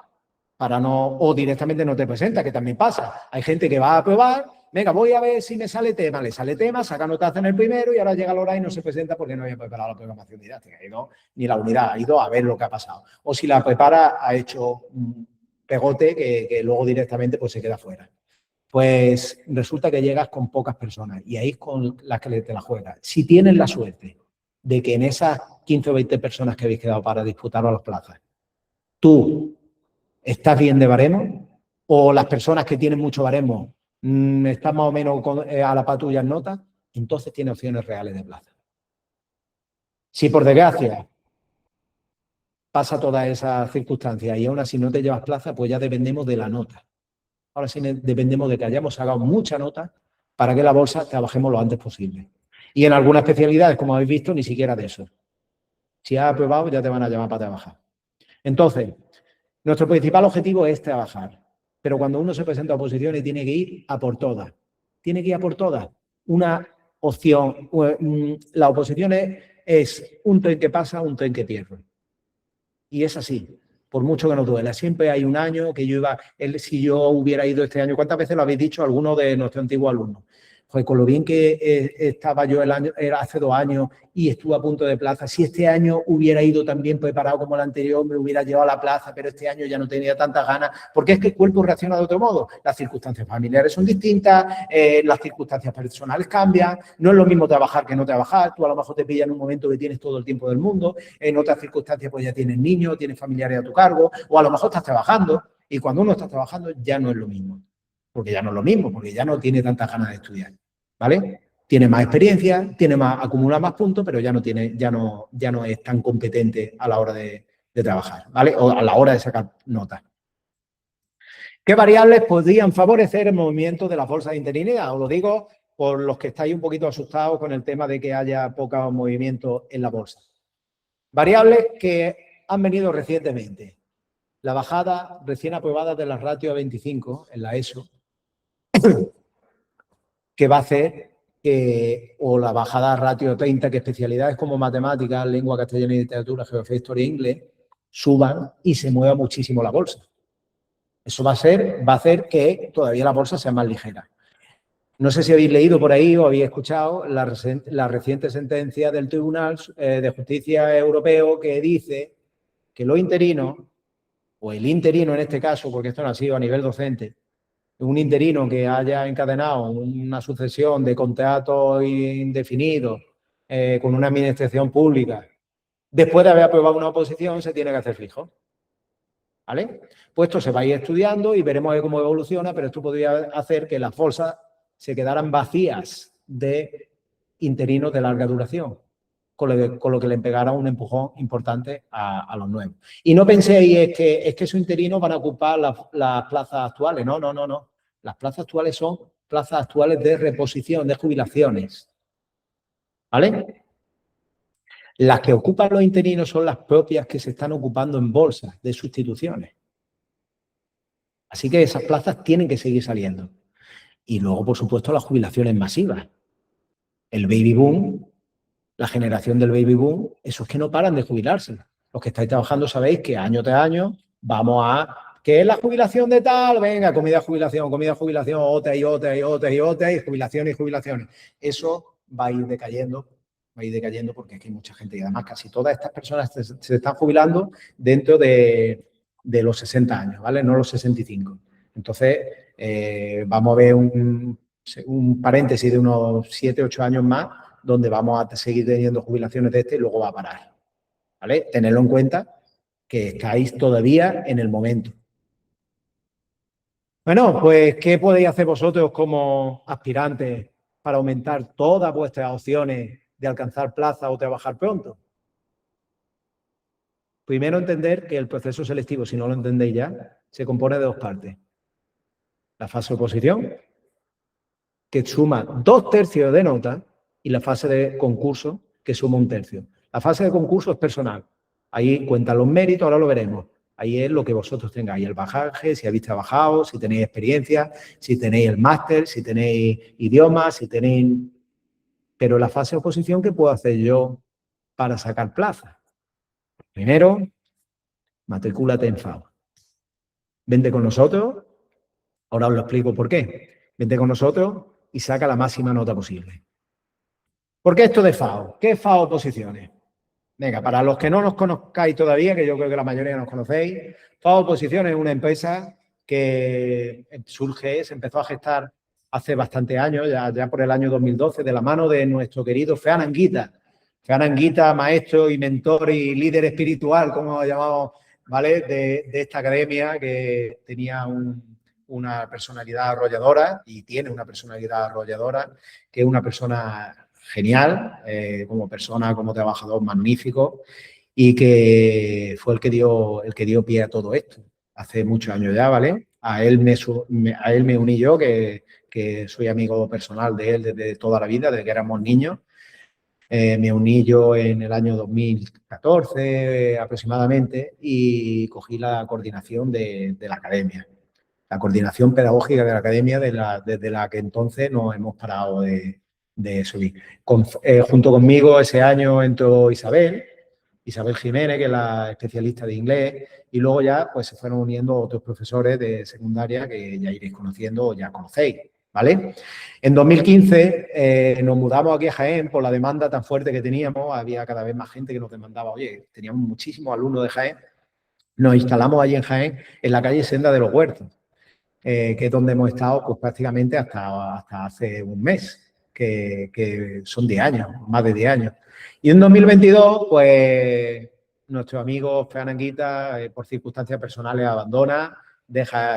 para no, o directamente no te presenta, que también pasa. Hay gente que va a probar, venga, voy a ver si me sale tema, le sale tema, saca notaza en el primero y ahora llega la hora y no se presenta porque no había preparado la programación didáctica, ha ido, ni la unidad, ha ido a ver lo que ha pasado. O si la prepara, ha hecho un pegote que luego directamente pues se queda fuera. Pues resulta que llegas con pocas personas y ahí es con las que te la juegas. Si tienes la suerte de que en esas 15 o 20 personas que habéis quedado para disputar a las plazas, tú estás bien de baremo o las personas que tienen mucho baremo están más o menos a la par tuya en notas, entonces tienes opciones reales de plaza. Si por desgracia pasa todas esas circunstancias y aún así no te llevas plaza, pues ya dependemos de la nota. Ahora sí dependemos de que hayamos sacado mucha nota para que la bolsa trabajemos lo antes posible. Y en algunas especialidades, como habéis visto, ni siquiera de eso. Si has aprobado, ya te van a llamar para trabajar. Entonces, nuestro principal objetivo es trabajar. Pero cuando uno se presenta a oposiciones tiene que ir a por todas. Tiene que ir a por todas. Una opción, la oposición es un tren que pasa, un tren que pierde. Y es así, por mucho que nos duela. Siempre hay un año que yo iba, si yo hubiera ido este año, ¿cuántas veces lo habéis dicho algunos de nuestros antiguos alumnos? Pues con lo bien que estaba yo era hace 2 años y estuve a punto de plaza, si este año hubiera ido tan bien preparado como el anterior, me hubiera llevado a la plaza, pero este año ya no tenía tantas ganas, porque es que el cuerpo reacciona de otro modo. Las circunstancias familiares son distintas, las circunstancias personales cambian, no es lo mismo trabajar que no trabajar, tú a lo mejor te pillas en un momento que tienes todo el tiempo del mundo, en otras circunstancias pues ya tienes niños, tienes familiares a tu cargo, o a lo mejor estás trabajando, y cuando uno está trabajando ya no es lo mismo, porque ya no es lo mismo, porque ya no tiene tantas ganas de estudiar. ¿Vale? Tiene más experiencia, acumula más puntos, pero ya no es tan competente a la hora de trabajar, ¿vale? O a la hora de sacar notas. ¿Qué variables podrían favorecer el movimiento de las bolsas de interinidad? Os lo digo por los que estáis un poquito asustados con el tema de que haya poco movimiento en la bolsa. Variables que han venido recientemente. La bajada recién aprobada de la ratio a 25 en la ESO, que va a hacer o la bajada ratio 30, que especialidades como matemáticas, lengua castellana y literatura, geografía, historia e inglés, suban y se mueva muchísimo la bolsa. Eso va a hacer que todavía la bolsa sea más ligera. No sé si habéis leído por ahí o habéis escuchado la reciente sentencia del Tribunal de Justicia Europeo que dice que los interinos, o el interino en este caso, porque esto no ha sido a nivel docente, un interino que haya encadenado una sucesión de contratos indefinidos con una administración pública, después de haber aprobado una oposición, se tiene que hacer fijo. ¿Vale? Pues esto se va a ir estudiando y veremos cómo evoluciona, pero esto podría hacer que las bolsas se quedaran vacías de interinos de larga duración, con lo que le pegara un empujón importante a los nuevos. Y no penséis que esos interinos van a ocupar las plazas actuales. No, no, no, no. Las plazas actuales son plazas actuales de reposición, de jubilaciones. ¿Vale? Las que ocupan los interinos son las propias que se están ocupando en bolsas de sustituciones. Así que esas plazas tienen que seguir saliendo. Y luego, por supuesto, las jubilaciones masivas. El baby boom, la generación del baby boom, esos que no paran de jubilarse. Los que estáis trabajando sabéis que año tras año vamos a... ¿Qué es la jubilación de tal? Venga, comida, jubilación, otra y otra y otra y otra y jubilaciones y jubilaciones. Eso va a ir decayendo porque aquí hay mucha gente y además casi todas estas personas se están jubilando dentro de los 60 años, ¿vale? No los 65. Entonces, vamos a ver un paréntesis de unos 7, 8 años más donde vamos a seguir teniendo jubilaciones de este y luego va a parar. ¿Vale? Tenedlo en cuenta que estáis todavía en el momento. Bueno, pues, ¿qué podéis hacer vosotros como aspirantes para aumentar todas vuestras opciones de alcanzar plaza o trabajar pronto? Primero, entender que el proceso selectivo, si no lo entendéis ya, se compone de 2 partes. La fase de oposición, que suma 2/3 de nota, y la fase de concurso, que suma 1/3. La fase de concurso es personal. Ahí cuentan los méritos, ahora lo veremos. Ahí es lo que vosotros tengáis, el bagaje, si habéis trabajado, si tenéis experiencia, si tenéis el máster, si tenéis idiomas, si tenéis... Pero la fase de oposición, ¿qué puedo hacer yo para sacar plaza? Primero, Matricúlate en FAO. Vente con nosotros, ahora os lo explico por qué. Vente con nosotros y saca la máxima nota posible. ¿Por qué esto de FAO? ¿Qué es FAO Oposiciones? Venga, para los que no nos conozcáis todavía, que yo creo que la mayoría nos conocéis, FAO Oposiciones es una empresa que se empezó a gestar hace bastantes años, ya por el año 2012, de la mano de nuestro querido Fean Anguita. Fean Anguita, maestro y mentor y líder espiritual, como lo llamamos, ¿vale? De esta academia, que tenía una personalidad arrolladora y tiene una personalidad arrolladora, que es una persona genial, como persona, como trabajador magnífico, y que fue el que dio pie a todo esto hace muchos años ya, ¿vale? A él me uní yo, que soy amigo personal de él desde toda la vida, desde que éramos niños. Me uní yo en el año 2014 aproximadamente y cogí la coordinación de la academia. La coordinación pedagógica de la academia, desde la que entonces nos hemos parado de subir. Junto conmigo ese año entró Isabel Jiménez, que es la especialista de inglés, y luego ya pues se fueron uniendo otros profesores de secundaria que ya iréis conociendo o ya conocéis, ¿vale? En 2015 nos mudamos aquí a Jaén por la demanda tan fuerte que teníamos, había cada vez más gente que nos demandaba, oye, teníamos muchísimos alumnos de Jaén, nos instalamos allí en Jaén, en la calle Senda de los Huertos, que es donde hemos estado pues prácticamente hasta hace un mes, que son 10 años, más de 10 años. Y en 2022, pues, nuestro amigo Fean Anguita, por circunstancias personales, abandona,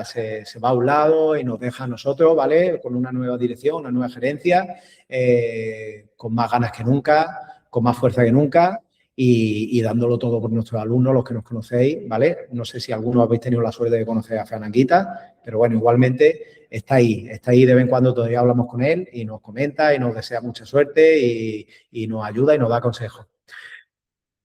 se va a un lado y nos deja a nosotros, ¿vale? Con una nueva dirección, una nueva gerencia, con más ganas que nunca, con más fuerza que nunca y dándolo todo por nuestros alumnos, los que nos conocéis, ¿vale? No sé si algunos habéis tenido la suerte de conocer a Fean Anguita, pero bueno, igualmente está ahí de vez en cuando todavía hablamos con él y nos comenta y nos desea mucha suerte y nos ayuda y nos da consejos.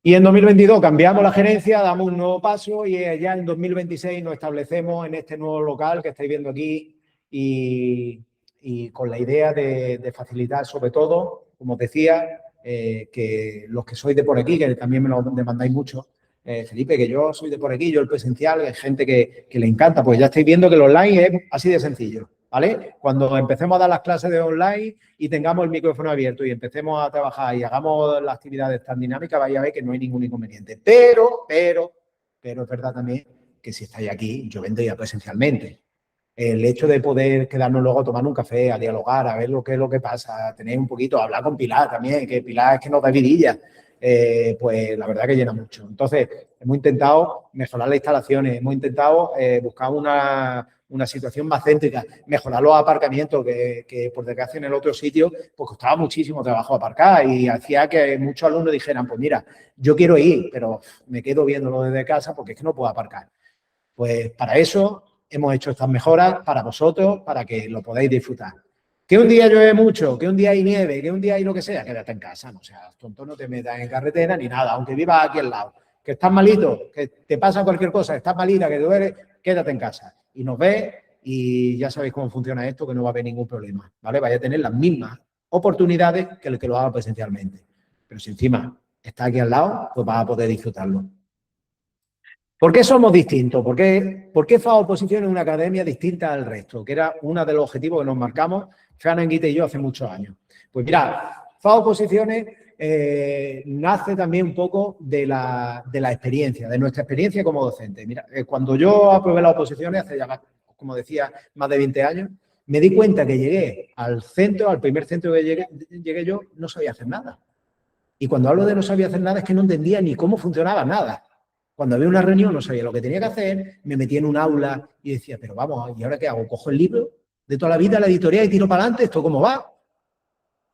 Y en 2022 cambiamos la gerencia, damos un nuevo paso y ya en 2026 nos establecemos en este nuevo local que estáis viendo aquí y con la idea de facilitar sobre todo, como os decía, que los que sois de por aquí, que también me lo demandáis mucho, Felipe, que yo soy de por aquí, yo el presencial, hay gente que le encanta, pues ya estáis viendo que el online es así de sencillo, ¿vale? Cuando empecemos a dar las clases de online y tengamos el micrófono abierto y empecemos a trabajar y hagamos las actividades tan dinámicas, vais a ver que no hay ningún inconveniente. Pero es verdad también que si estáis aquí, yo vendría presencialmente. El hecho de poder quedarnos luego a tomar un café, a dialogar, a ver lo que es lo que pasa, a tener un poquito, a hablar con Pilar también, que Pilar es que nos da vidilla, pues la verdad que llena mucho. Entonces, hemos intentado mejorar las instalaciones, hemos intentado buscar una situación más céntrica, mejorar los aparcamientos, que por desgracia en el otro sitio pues costaba muchísimo trabajo aparcar y hacía que muchos alumnos dijeran, pues mira, yo quiero ir, pero me quedo viéndolo desde casa porque es que no puedo aparcar. Pues para eso hemos hecho estas mejoras para vosotros, para que lo podáis disfrutar. Que un día llueve mucho, que un día hay nieve, que un día hay lo que sea, quédate en casa. No, o sea, tonto, no te metas en carretera ni nada, aunque vivas aquí al lado. Que estás malito, que te pasa cualquier cosa, estás malita, que te duele, quédate en casa. Y nos ves y ya sabéis cómo funciona esto, que no va a haber ningún problema, ¿vale? Vais a tener las mismas oportunidades que el que lo haga presencialmente. Pero si encima está aquí al lado, pues vas a poder disfrutarlo. ¿Por qué somos distintos? ¿Por qué FAO Oposiciones es una academia distinta al resto? Que era uno de los objetivos que nos marcamos Fean Anguita y yo hace muchos años. Pues mirad, FAO Oposiciones nace también un poco de la experiencia, de nuestra experiencia como docente. Mira, cuando yo aprobé las oposiciones, hace ya, como decía, más de 20 años, me di cuenta que llegué al centro, al primer centro que llegué yo, no sabía hacer nada. Y cuando hablo de no sabía hacer nada es que no entendía ni cómo funcionaba nada. Cuando había una reunión no sabía lo que tenía que hacer, me metía en un aula y decía, pero vamos, ¿y ahora qué hago? ¿Cojo el libro de toda la vida, la editorial y tiro para adelante? ¿Esto cómo va?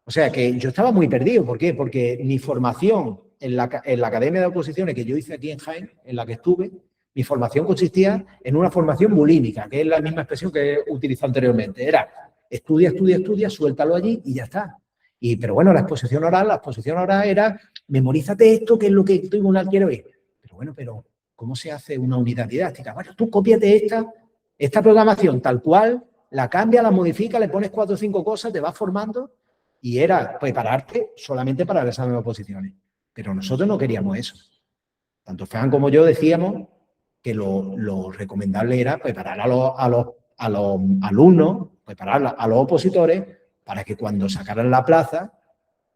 O sea, que yo estaba muy perdido. ¿Por qué? Porque mi formación en la Academia de Oposiciones que yo hice aquí en Jaén, en la que estuve, mi formación consistía en una formación bulímica, que es la misma expresión que he utilizado anteriormente. Era estudia, estudia, estudia, suéltalo allí y ya está. Pero bueno, la exposición oral era memorízate esto, que es lo que el tribunal quiere oír. Pero ¿cómo se hace una unidad didáctica? Bueno, tú cópiate esta programación tal cual, la cambia, la modifica, le pones 4 o 5 cosas, te vas formando y era prepararte solamente para el examen de oposiciones. Pero nosotros no queríamos eso. Tanto Fean como yo decíamos que lo recomendable era preparar a los alumnos, preparar a los opositores para que cuando sacaran la plaza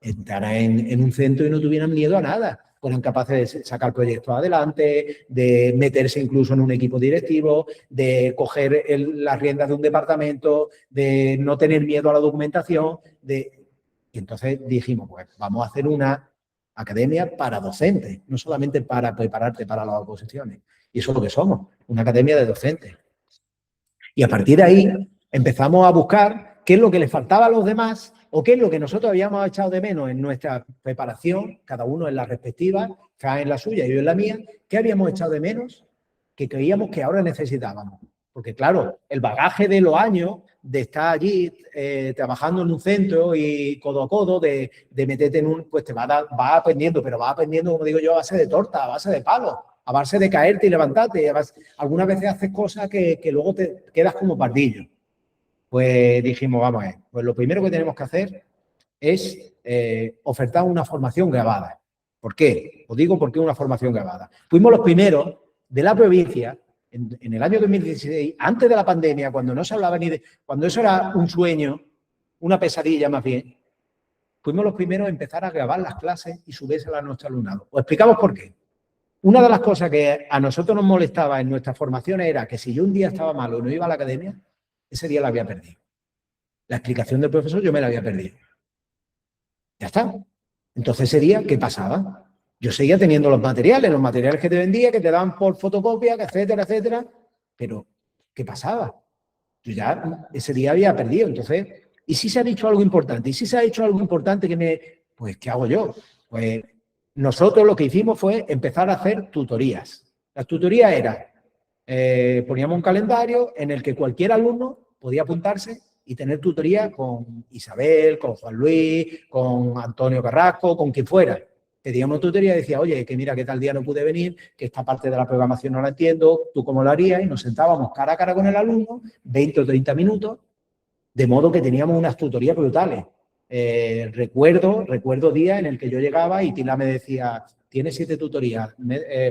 entraran en un centro y no tuvieran miedo a nada. Fueran capaces de sacar proyectos adelante, de meterse incluso en un equipo directivo, de coger las riendas de un departamento, de no tener miedo a la documentación. Y entonces dijimos, pues vamos a hacer una academia para docentes, no solamente para prepararte para las oposiciones. Y eso es lo que somos, una academia de docentes. Y a partir de ahí empezamos a buscar qué es lo que les faltaba a los demás o qué es lo que nosotros habíamos echado de menos en nuestra preparación, cada uno en la respectiva, Fran en la suya y yo en la mía, qué habíamos echado de menos que creíamos que ahora necesitábamos. Porque claro, el bagaje de los años de estar allí trabajando en un centro y codo a codo, de meterte en un, pues te vas aprendiendo, pero vas aprendiendo, como digo yo, a base de torta, a base de palos, a base de caerte y levantarte. Algunas veces haces cosas que luego te quedas como pardillo. Pues dijimos, vamos a ver, pues lo primero que tenemos que hacer es ofertar una formación grabada. ¿Por qué? Os digo por qué una formación grabada. Fuimos los primeros de la provincia en el año 2016, antes de la pandemia, cuando no se hablaba ni de... Cuando eso era un sueño, una pesadilla más bien, fuimos los primeros a empezar a grabar las clases y subírselas a nuestro alumnado. Os explicamos por qué. Una de las cosas que a nosotros nos molestaba en nuestras formaciones era que si yo un día estaba malo y no iba a la academia, ese día la había perdido. La explicación del profesor yo me la había perdido. Ya está. Entonces ese día, ¿qué pasaba? Yo seguía teniendo los materiales que te vendía, que te daban por fotocopia, etcétera, etcétera. Pero, ¿qué pasaba? Yo ya ese día había perdido. Entonces, ¿y si se ha dicho algo importante? ¿Y si se ha hecho algo importante pues, ¿qué hago yo? Pues nosotros lo que hicimos fue empezar a hacer tutorías. Las tutorías eran, poníamos un calendario en el que cualquier alumno podía apuntarse y tener tutoría con Isabel, con Juan Luis, con Antonio Carrasco, con quien fuera. Pedíamos tutoría y decía, oye, que mira que tal día no pude venir, que esta parte de la programación no la entiendo, ¿tú cómo lo harías? Y nos sentábamos cara a cara con el alumno, 20 o 30 minutos, de modo que teníamos unas tutorías brutales. Recuerdo días en el que yo llegaba y Tila me decía, tienes 7 tutorías,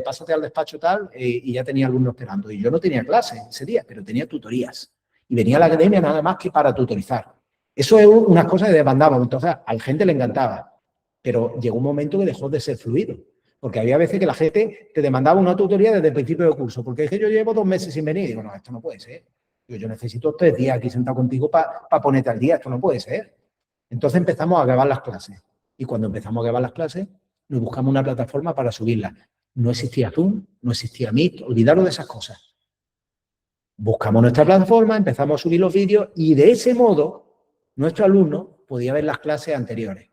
pásate al despacho tal, y ya tenía alumnos esperando. Y yo no tenía clase ese día, pero tenía tutorías. Y venía a la academia nada más que para tutorizar. Eso es una cosa que demandábamos. Entonces, a la gente le encantaba. Pero llegó un momento que dejó de ser fluido. Porque había veces que la gente te demandaba una tutoría desde el principio del curso. Porque es que yo llevo 2 meses sin venir. Y digo, no, esto no puede ser. Yo necesito 3 días aquí sentado contigo para ponerte al día. Esto no puede ser. Entonces empezamos a grabar las clases. Y cuando empezamos a grabar las clases, nos buscamos una plataforma para subirlas. No existía Zoom, no existía Meet. Olvidaros de esas cosas. Buscamos nuestra plataforma, empezamos a subir los vídeos y de ese modo nuestro alumno podía ver las clases anteriores.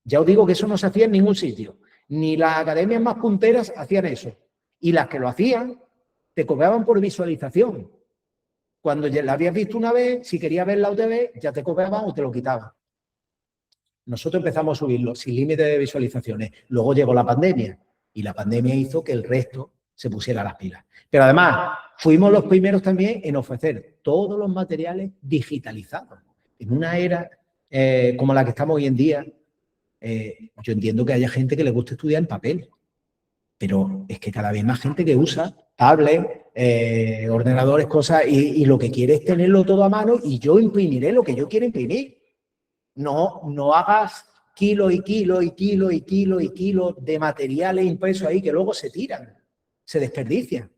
Ya os digo que eso no se hacía en ningún sitio. Ni las academias más punteras hacían eso. Y las que lo hacían te cobraban por visualización. Cuando ya la habías visto una vez, si querías verla otra vez, ya te cobraban o te lo quitaban. Nosotros empezamos a subirlo sin límite de visualizaciones. Luego llegó la pandemia y la pandemia hizo que el resto se pusiera las pilas. Pero además, fuimos los primeros también en ofrecer todos los materiales digitalizados. En una era como la que estamos hoy en día, yo entiendo que haya gente que le guste estudiar en papel, pero es que cada vez más gente que usa tablets, ordenadores, cosas, y lo que quiere es tenerlo todo a mano y yo imprimiré lo que yo quiero imprimir. No hagas kilos y kilos y kilos y kilos y kilos de materiales impresos ahí que luego se tiran, se desperdician.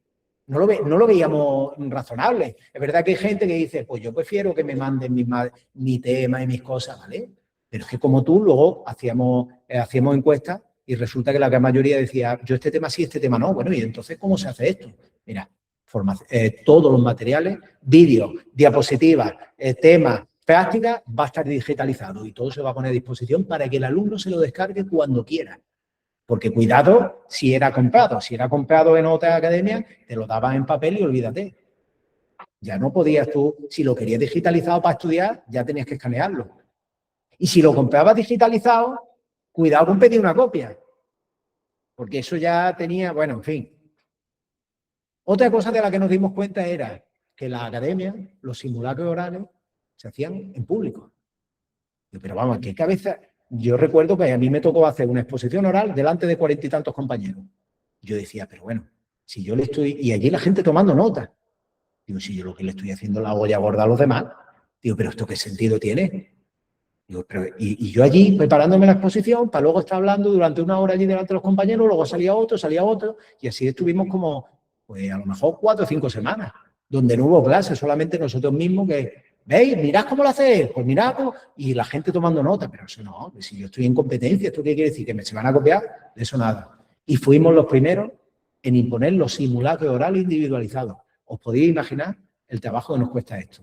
No lo veíamos razonable. Es verdad que hay gente que dice, pues yo prefiero que me manden mi tema y mis cosas, ¿vale? Pero es que como tú, luego hacíamos encuestas y resulta que la gran mayoría decía, yo este tema sí, este tema no. Bueno, y entonces, ¿cómo se hace esto? Mira, todos los materiales, vídeos, diapositivas, temas, prácticas, va a estar digitalizado y todo se va a poner a disposición para que el alumno se lo descargue cuando quiera. Porque cuidado si era comprado en otra academia, te lo daban en papel y olvídate. Ya no podías tú, si lo querías digitalizado para estudiar, ya tenías que escanearlo. Y si lo comprabas digitalizado, cuidado con pedir una copia. Porque eso ya tenía, bueno, en fin. Otra cosa de la que nos dimos cuenta era que las academias, los simulacros orales, se hacían en público. Pero vamos, ¿qué cabeza? Yo recuerdo que a mí me tocó hacer una exposición oral delante de 40 y tantos compañeros. Yo decía, pero bueno, Si yo le estoy... Y allí la gente tomando nota. Digo, si yo lo que le estoy haciendo la olla gorda a los demás. Digo, pero ¿esto qué sentido tiene? Digo, pero, y yo allí preparándome la exposición para luego estar hablando durante una hora allí delante de los compañeros, luego salía otro, y así estuvimos como, pues a lo mejor 4 o 5 semanas, donde no hubo clases, solamente nosotros mismos que, ¿veis? Mirad cómo lo hace él, pues mirad cómo... Y la gente tomando nota, pero eso no, si yo estoy en competencia, ¿esto qué quiere decir? ¿Que me se van a copiar? De eso nada. Y fuimos los primeros en imponer los simulacros orales individualizados. ¿Os podéis imaginar el trabajo que nos cuesta esto?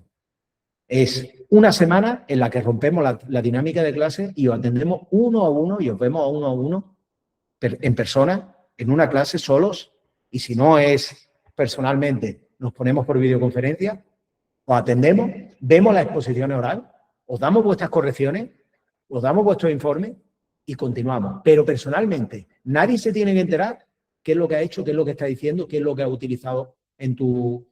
Es una semana en la que rompemos la dinámica de clase y os atendemos uno a uno y os vemos a uno en persona, en una clase solos, y si no es personalmente, nos ponemos por videoconferencia, os atendemos, vemos la exposición oral, os damos vuestras correcciones, os damos vuestros informes y continuamos. Pero personalmente, nadie se tiene que enterar qué es lo que ha hecho, qué es lo que está diciendo, qué es lo que ha utilizado en tu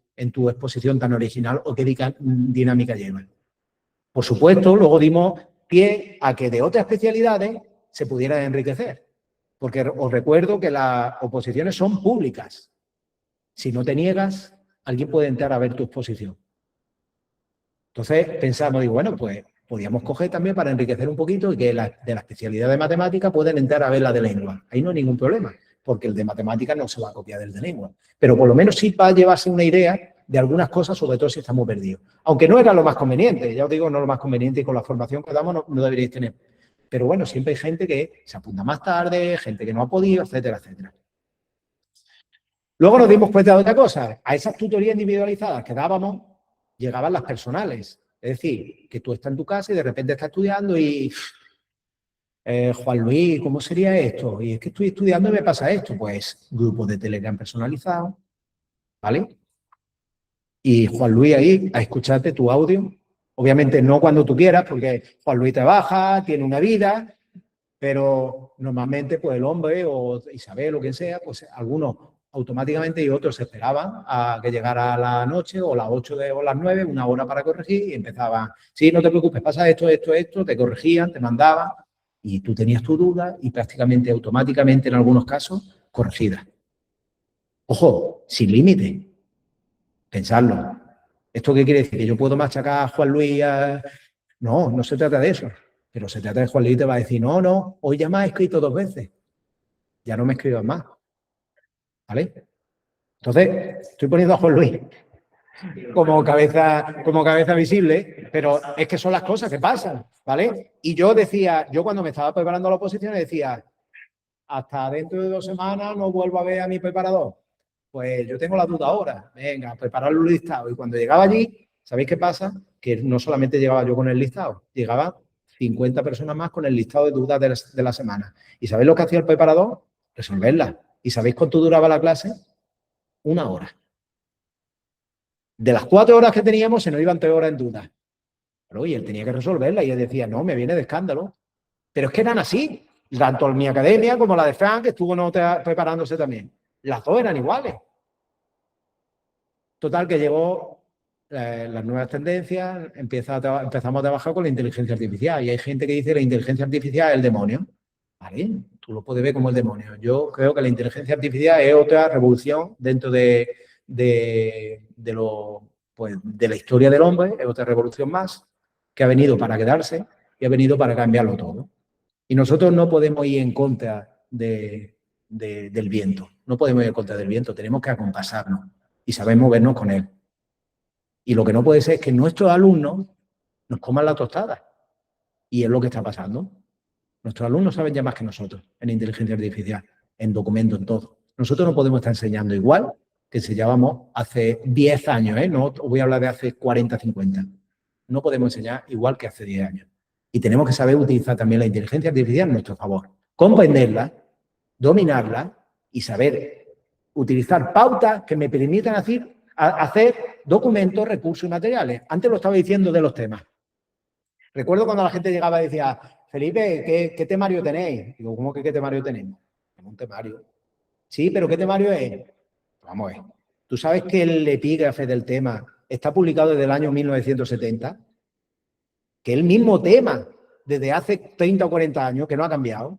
exposición tan original o qué dinámica lleva. Por supuesto, luego dimos pie a que de otras especialidades se pudieran enriquecer, porque os recuerdo que las oposiciones son públicas. Si no te niegas, alguien puede entrar a ver tu exposición. Entonces pensamos, digo, bueno, pues podíamos coger también para enriquecer un poquito y que de la especialidad de matemática pueden entrar a ver la de lengua. Ahí no hay ningún problema, porque el de matemática no se va a copiar del de lengua. Pero por lo menos sí va a llevarse una idea de algunas cosas, sobre todo si estamos perdidos. Aunque no era lo más conveniente, ya os digo, no lo más conveniente y con la formación que damos no deberíais tener. Pero bueno, siempre hay gente que se apunta más tarde, gente que no ha podido, etcétera, etcétera. Luego nos dimos cuenta de otra cosa. A esas tutorías individualizadas que dábamos, llegaban las personales. Es decir, que tú estás en tu casa y de repente estás estudiando y... Juan Luis, ¿cómo sería esto? Y es que estoy estudiando y me pasa esto. Pues grupos de Telegram personalizados, ¿vale? Y Juan Luis ahí a escucharte tu audio. Obviamente no cuando tú quieras, porque Juan Luis trabaja, tiene una vida, pero normalmente pues el hombre o Isabel o quien sea, pues algunos automáticamente y otros esperaban a que llegara la noche o las 8 o las 9, una hora para corregir y empezaban, sí, no te preocupes, pasa esto, te corregían, te mandaban y tú tenías tu duda y prácticamente automáticamente en algunos casos corregida. Ojo, sin límite. Pensadlo. ¿Esto qué quiere decir? ¿Que yo puedo machacar a Juan Luis? No, no se trata de eso. Pero se trata de Juan Luis te va a decir, no, hoy ya me has escrito 2 veces. Ya no me escribas más. ¿Vale? Entonces, estoy poniendo a Juan Luis como cabeza visible, pero es que son las cosas que pasan, ¿vale? Y yo decía, yo cuando me estaba preparando la oposición decía, hasta dentro de 2 semanas no vuelvo a ver a mi preparador. Pues yo tengo la duda ahora, venga, preparar un listado. Y cuando llegaba allí, ¿sabéis qué pasa? Que no solamente llegaba yo con el listado, llegaban 50 personas más con el listado de dudas de la semana. ¿Y sabéis lo que hacía el preparador? Resolverlas. ¿Y sabéis cuánto duraba la clase? 1 hora. De las 4 horas que teníamos, se nos iban 3 horas en dudas. Pero y él tenía que resolverla y él decía, no, me viene de escándalo. Pero es que eran así. Tanto mi academia como la de Frank, que estuvo preparándose también. Las dos eran iguales. Total, que llegó las nuevas tendencias, empezamos a trabajar con la inteligencia artificial. Y hay gente que dice que la inteligencia artificial es el demonio. Vale, tú lo puedes ver como el demonio. Yo creo que la inteligencia artificial es otra revolución dentro de la historia del hombre, es otra revolución más que ha venido para quedarse y ha venido para cambiarlo todo. Y nosotros no podemos ir en contra del viento. No podemos ir en contra del viento, tenemos que acompasarnos y saber movernos con él. Y lo que no puede ser es que nuestros alumnos nos coman la tostada. Y es lo que está pasando. Nuestros alumnos saben ya más que nosotros en inteligencia artificial, en documentos, en todo. Nosotros no podemos estar enseñando igual que enseñábamos hace 10 años, ¿eh? No os voy a hablar de hace 40, 50. No podemos enseñar igual que hace 10 años. Y tenemos que saber utilizar también la inteligencia artificial a nuestro favor. Comprenderla, dominarla y saber utilizar pautas que me permitan hacer documentos, recursos y materiales. Antes lo estaba diciendo de los temas. Recuerdo cuando la gente llegaba y decía, Felipe, ¿qué temario tenéis? Digo, ¿cómo que qué temario tenemos? Tenemos un temario. Sí, pero ¿qué temario es? Vamos a ver. ¿Tú sabes que el epígrafe del tema está publicado desde el año 1970? Que el mismo tema desde hace 30 o 40 años, que no ha cambiado.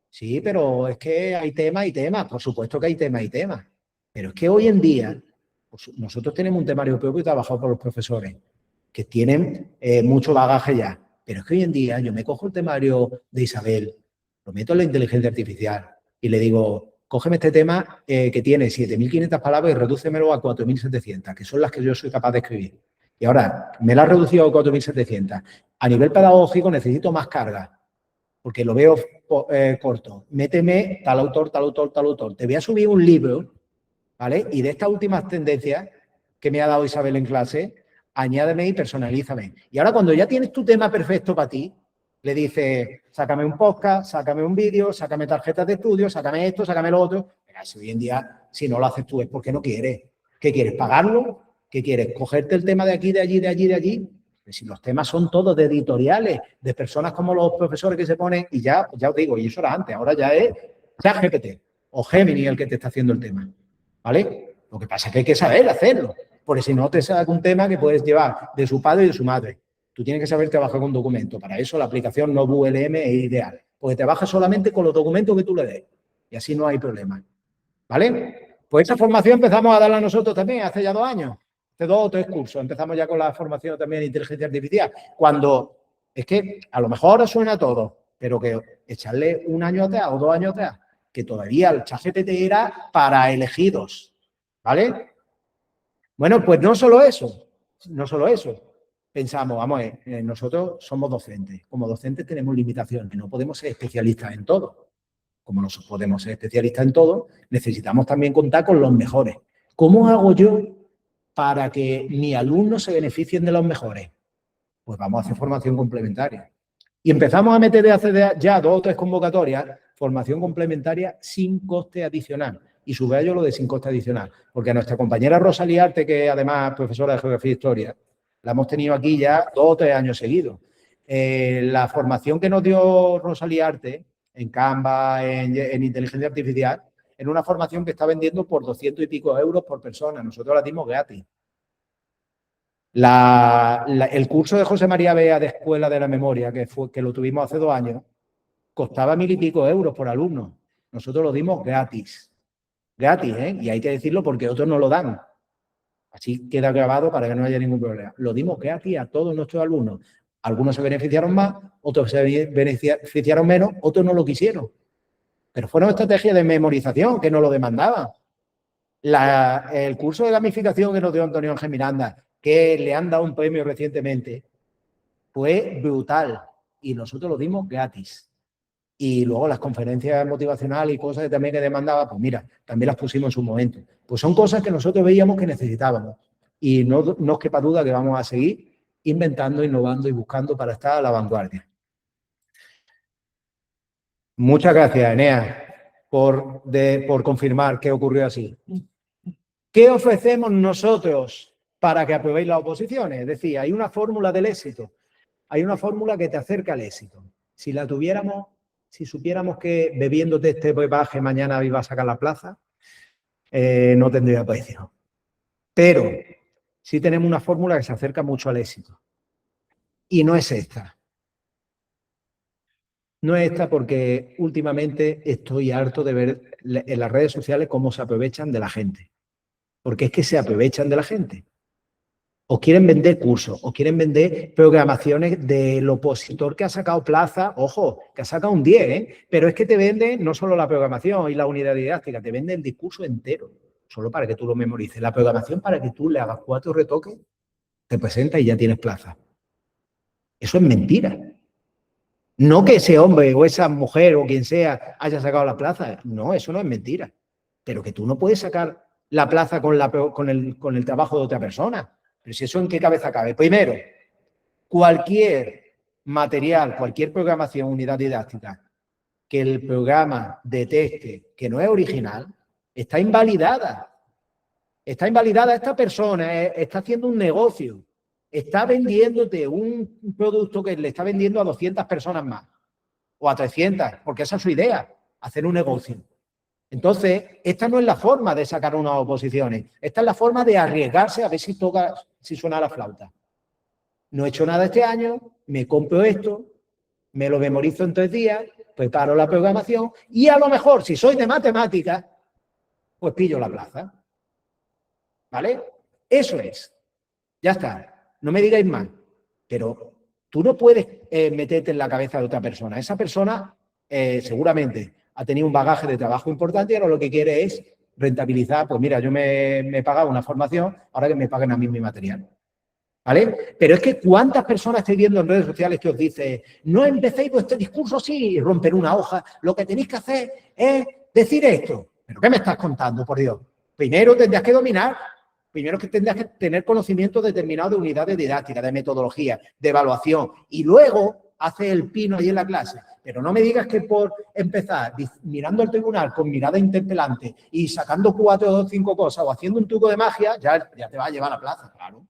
Sí, pero es que hay temas y temas. Por supuesto que hay temas y temas. Pero es que hoy en día, pues nosotros tenemos un temario propio trabajado por los profesores, que tienen mucho bagaje ya. Pero es que hoy en día yo me cojo el temario de Isabel, lo meto en la inteligencia artificial y le digo, cógeme este tema que tiene 7.500 palabras y redúcemelo a 4.700, que son las que yo soy capaz de escribir. Y ahora me la he reducido a 4.700. A nivel pedagógico necesito más carga, porque lo veo corto. Méteme tal autor, tal autor, tal autor. Te voy a subir un libro, ¿vale? Y de estas últimas tendencias que me ha dado Isabel en clase, añádeme y personalízame. Y ahora cuando ya tienes tu tema perfecto para ti, le dices, sácame un podcast, sácame un vídeo, sácame tarjetas de estudio, sácame esto, sácame lo otro. Pero si hoy en día, si no lo haces tú es porque no quieres. ¿Qué quieres? ¿Pagarlo? ¿Qué quieres? ¿Cogerte el tema de aquí, de allí, de allí, de allí? Pues si los temas son todos de editoriales, de personas como los profesores que se ponen, y ya os digo, y eso era antes, ahora ya es ChatGPT o Gemini el que te está haciendo el tema, ¿vale? Lo que pasa es que hay que saber hacerlo, porque si no te saca un tema que puedes llevar de su padre y de su madre. Tú tienes que saber trabajar con documentos. Para eso la aplicación NoVLM es ideal, porque trabaja solamente con los documentos que tú le des y así no hay problema, ¿vale? Pues esa formación empezamos a darla nosotros también hace ya 2 años. Hace 2 o 3 cursos. Empezamos ya con la formación también de inteligencia artificial. Cuando es que a lo mejor ahora suena todo, pero que echarle 1 año atrás o 2 años atrás, que todavía el ChatGPT era para elegidos, ¿vale? Bueno, pues no solo eso, no solo eso. Pensamos, vamos a ver, nosotros somos docentes. Como docentes tenemos limitaciones, no podemos ser especialistas en todo. Como no podemos ser especialistas en todo, necesitamos también contar con los mejores. ¿Cómo hago yo para que mis alumnos se beneficien de los mejores? Pues vamos a hacer formación complementaria. Y empezamos a meter de hace ya 2 o 3 convocatorias, formación complementaria sin coste adicional. Y subrayo lo de sin coste adicional, porque a nuestra compañera Rosalía Arte, que además es profesora de Geografía e Historia, la hemos tenido aquí ya 2 o 3 años seguidos. La formación que nos dio Rosalía Arte en Canva, en inteligencia artificial, en una formación que está vendiendo por 200 y pico euros por persona. Nosotros la dimos gratis. El curso de José María Bea de Escuela de la Memoria, que lo tuvimos hace 2 años, costaba 1.000 y pico euros por alumno. Nosotros lo dimos gratis. Gratis, ¿eh? Y hay que decirlo porque otros no lo dan. Así queda grabado para que no haya ningún problema. Lo dimos gratis a todos nuestros alumnos. Algunos se beneficiaron más, otros se beneficiaron menos, otros no lo quisieron. Pero fueron estrategias de memorización que no lo demandaban. El curso de gamificación que nos dio Antonio Ángel Miranda, que le han dado un premio recientemente, fue brutal y nosotros lo dimos gratis. Y luego las conferencias motivacionales y cosas que también que demandaba, pues mira, también las pusimos en su momento. Pues son cosas que nosotros veíamos que necesitábamos y no os quepa duda que vamos a seguir inventando, innovando y buscando para estar a la vanguardia. Muchas gracias, Enea, por confirmar que ocurrió así. ¿Qué ofrecemos nosotros para que aprobéis las oposiciones? Es decir, hay una fórmula del éxito. Hay una fórmula que te acerca al éxito. Si la tuviéramos, si supiéramos que bebiéndote este brebaje mañana iba a sacar la plaza, no tendría precio. Pero sí tenemos una fórmula que se acerca mucho al éxito. Y no es esta. No es esta porque últimamente estoy harto de ver en las redes sociales cómo se aprovechan de la gente. Porque es que se aprovechan de la gente. O quieren vender cursos, o quieren vender programaciones del opositor que ha sacado plaza, ojo, que ha sacado un 10, ¿eh? Pero es que te venden no solo la programación y la unidad didáctica, te venden el discurso entero, solo para que tú lo memorices. La programación para que tú le hagas 4 retoques, te presenta y ya tienes plaza. Eso es mentira. No que ese hombre o esa mujer o quien sea haya sacado la plaza, no, eso no es mentira. Pero que tú no puedes sacar la plaza con el trabajo de otra persona. Pero si eso en qué cabeza cabe. Primero, cualquier material, cualquier programación, unidad didáctica, que el programa detecte que no es original, está invalidada. Está invalidada esta persona, está haciendo un negocio, está vendiéndote un producto que le está vendiendo a 200 personas más, o a 300, porque esa es su idea, hacer un negocio. Entonces, esta no es la forma de sacar unas oposiciones, esta es la forma de arriesgarse a ver si suena la flauta. No he hecho nada este año, me compro esto, me lo memorizo en 3 días, preparo la programación y a lo mejor, si soy de matemáticas, pues pillo la plaza. ¿vale? Eso es. Ya está. No me digáis más. Pero tú no puedes meterte en la cabeza de otra persona. Esa persona seguramente ha tenido un bagaje de trabajo importante y ahora lo que quiere es rentabilizar. Pues mira, yo me he pagado una formación, ahora que me paguen a mí mi material. ¿Vale? Pero es que ¿cuántas personas estáis viendo en redes sociales que os dice no empecéis vuestro discurso así y romper una hoja? Lo que tenéis que hacer es decir esto. ¿Pero qué me estás contando, por Dios? Primero tendrás que dominar, primero que tendrás que tener conocimiento determinado de unidades didácticas, de metodología, de evaluación y luego haces el pino ahí en la clase. Pero no me digas que por empezar mirando al tribunal con mirada interpelante y sacando 4 o 5 cosas o haciendo un truco de magia, ya te va a llevar a la plaza, claro.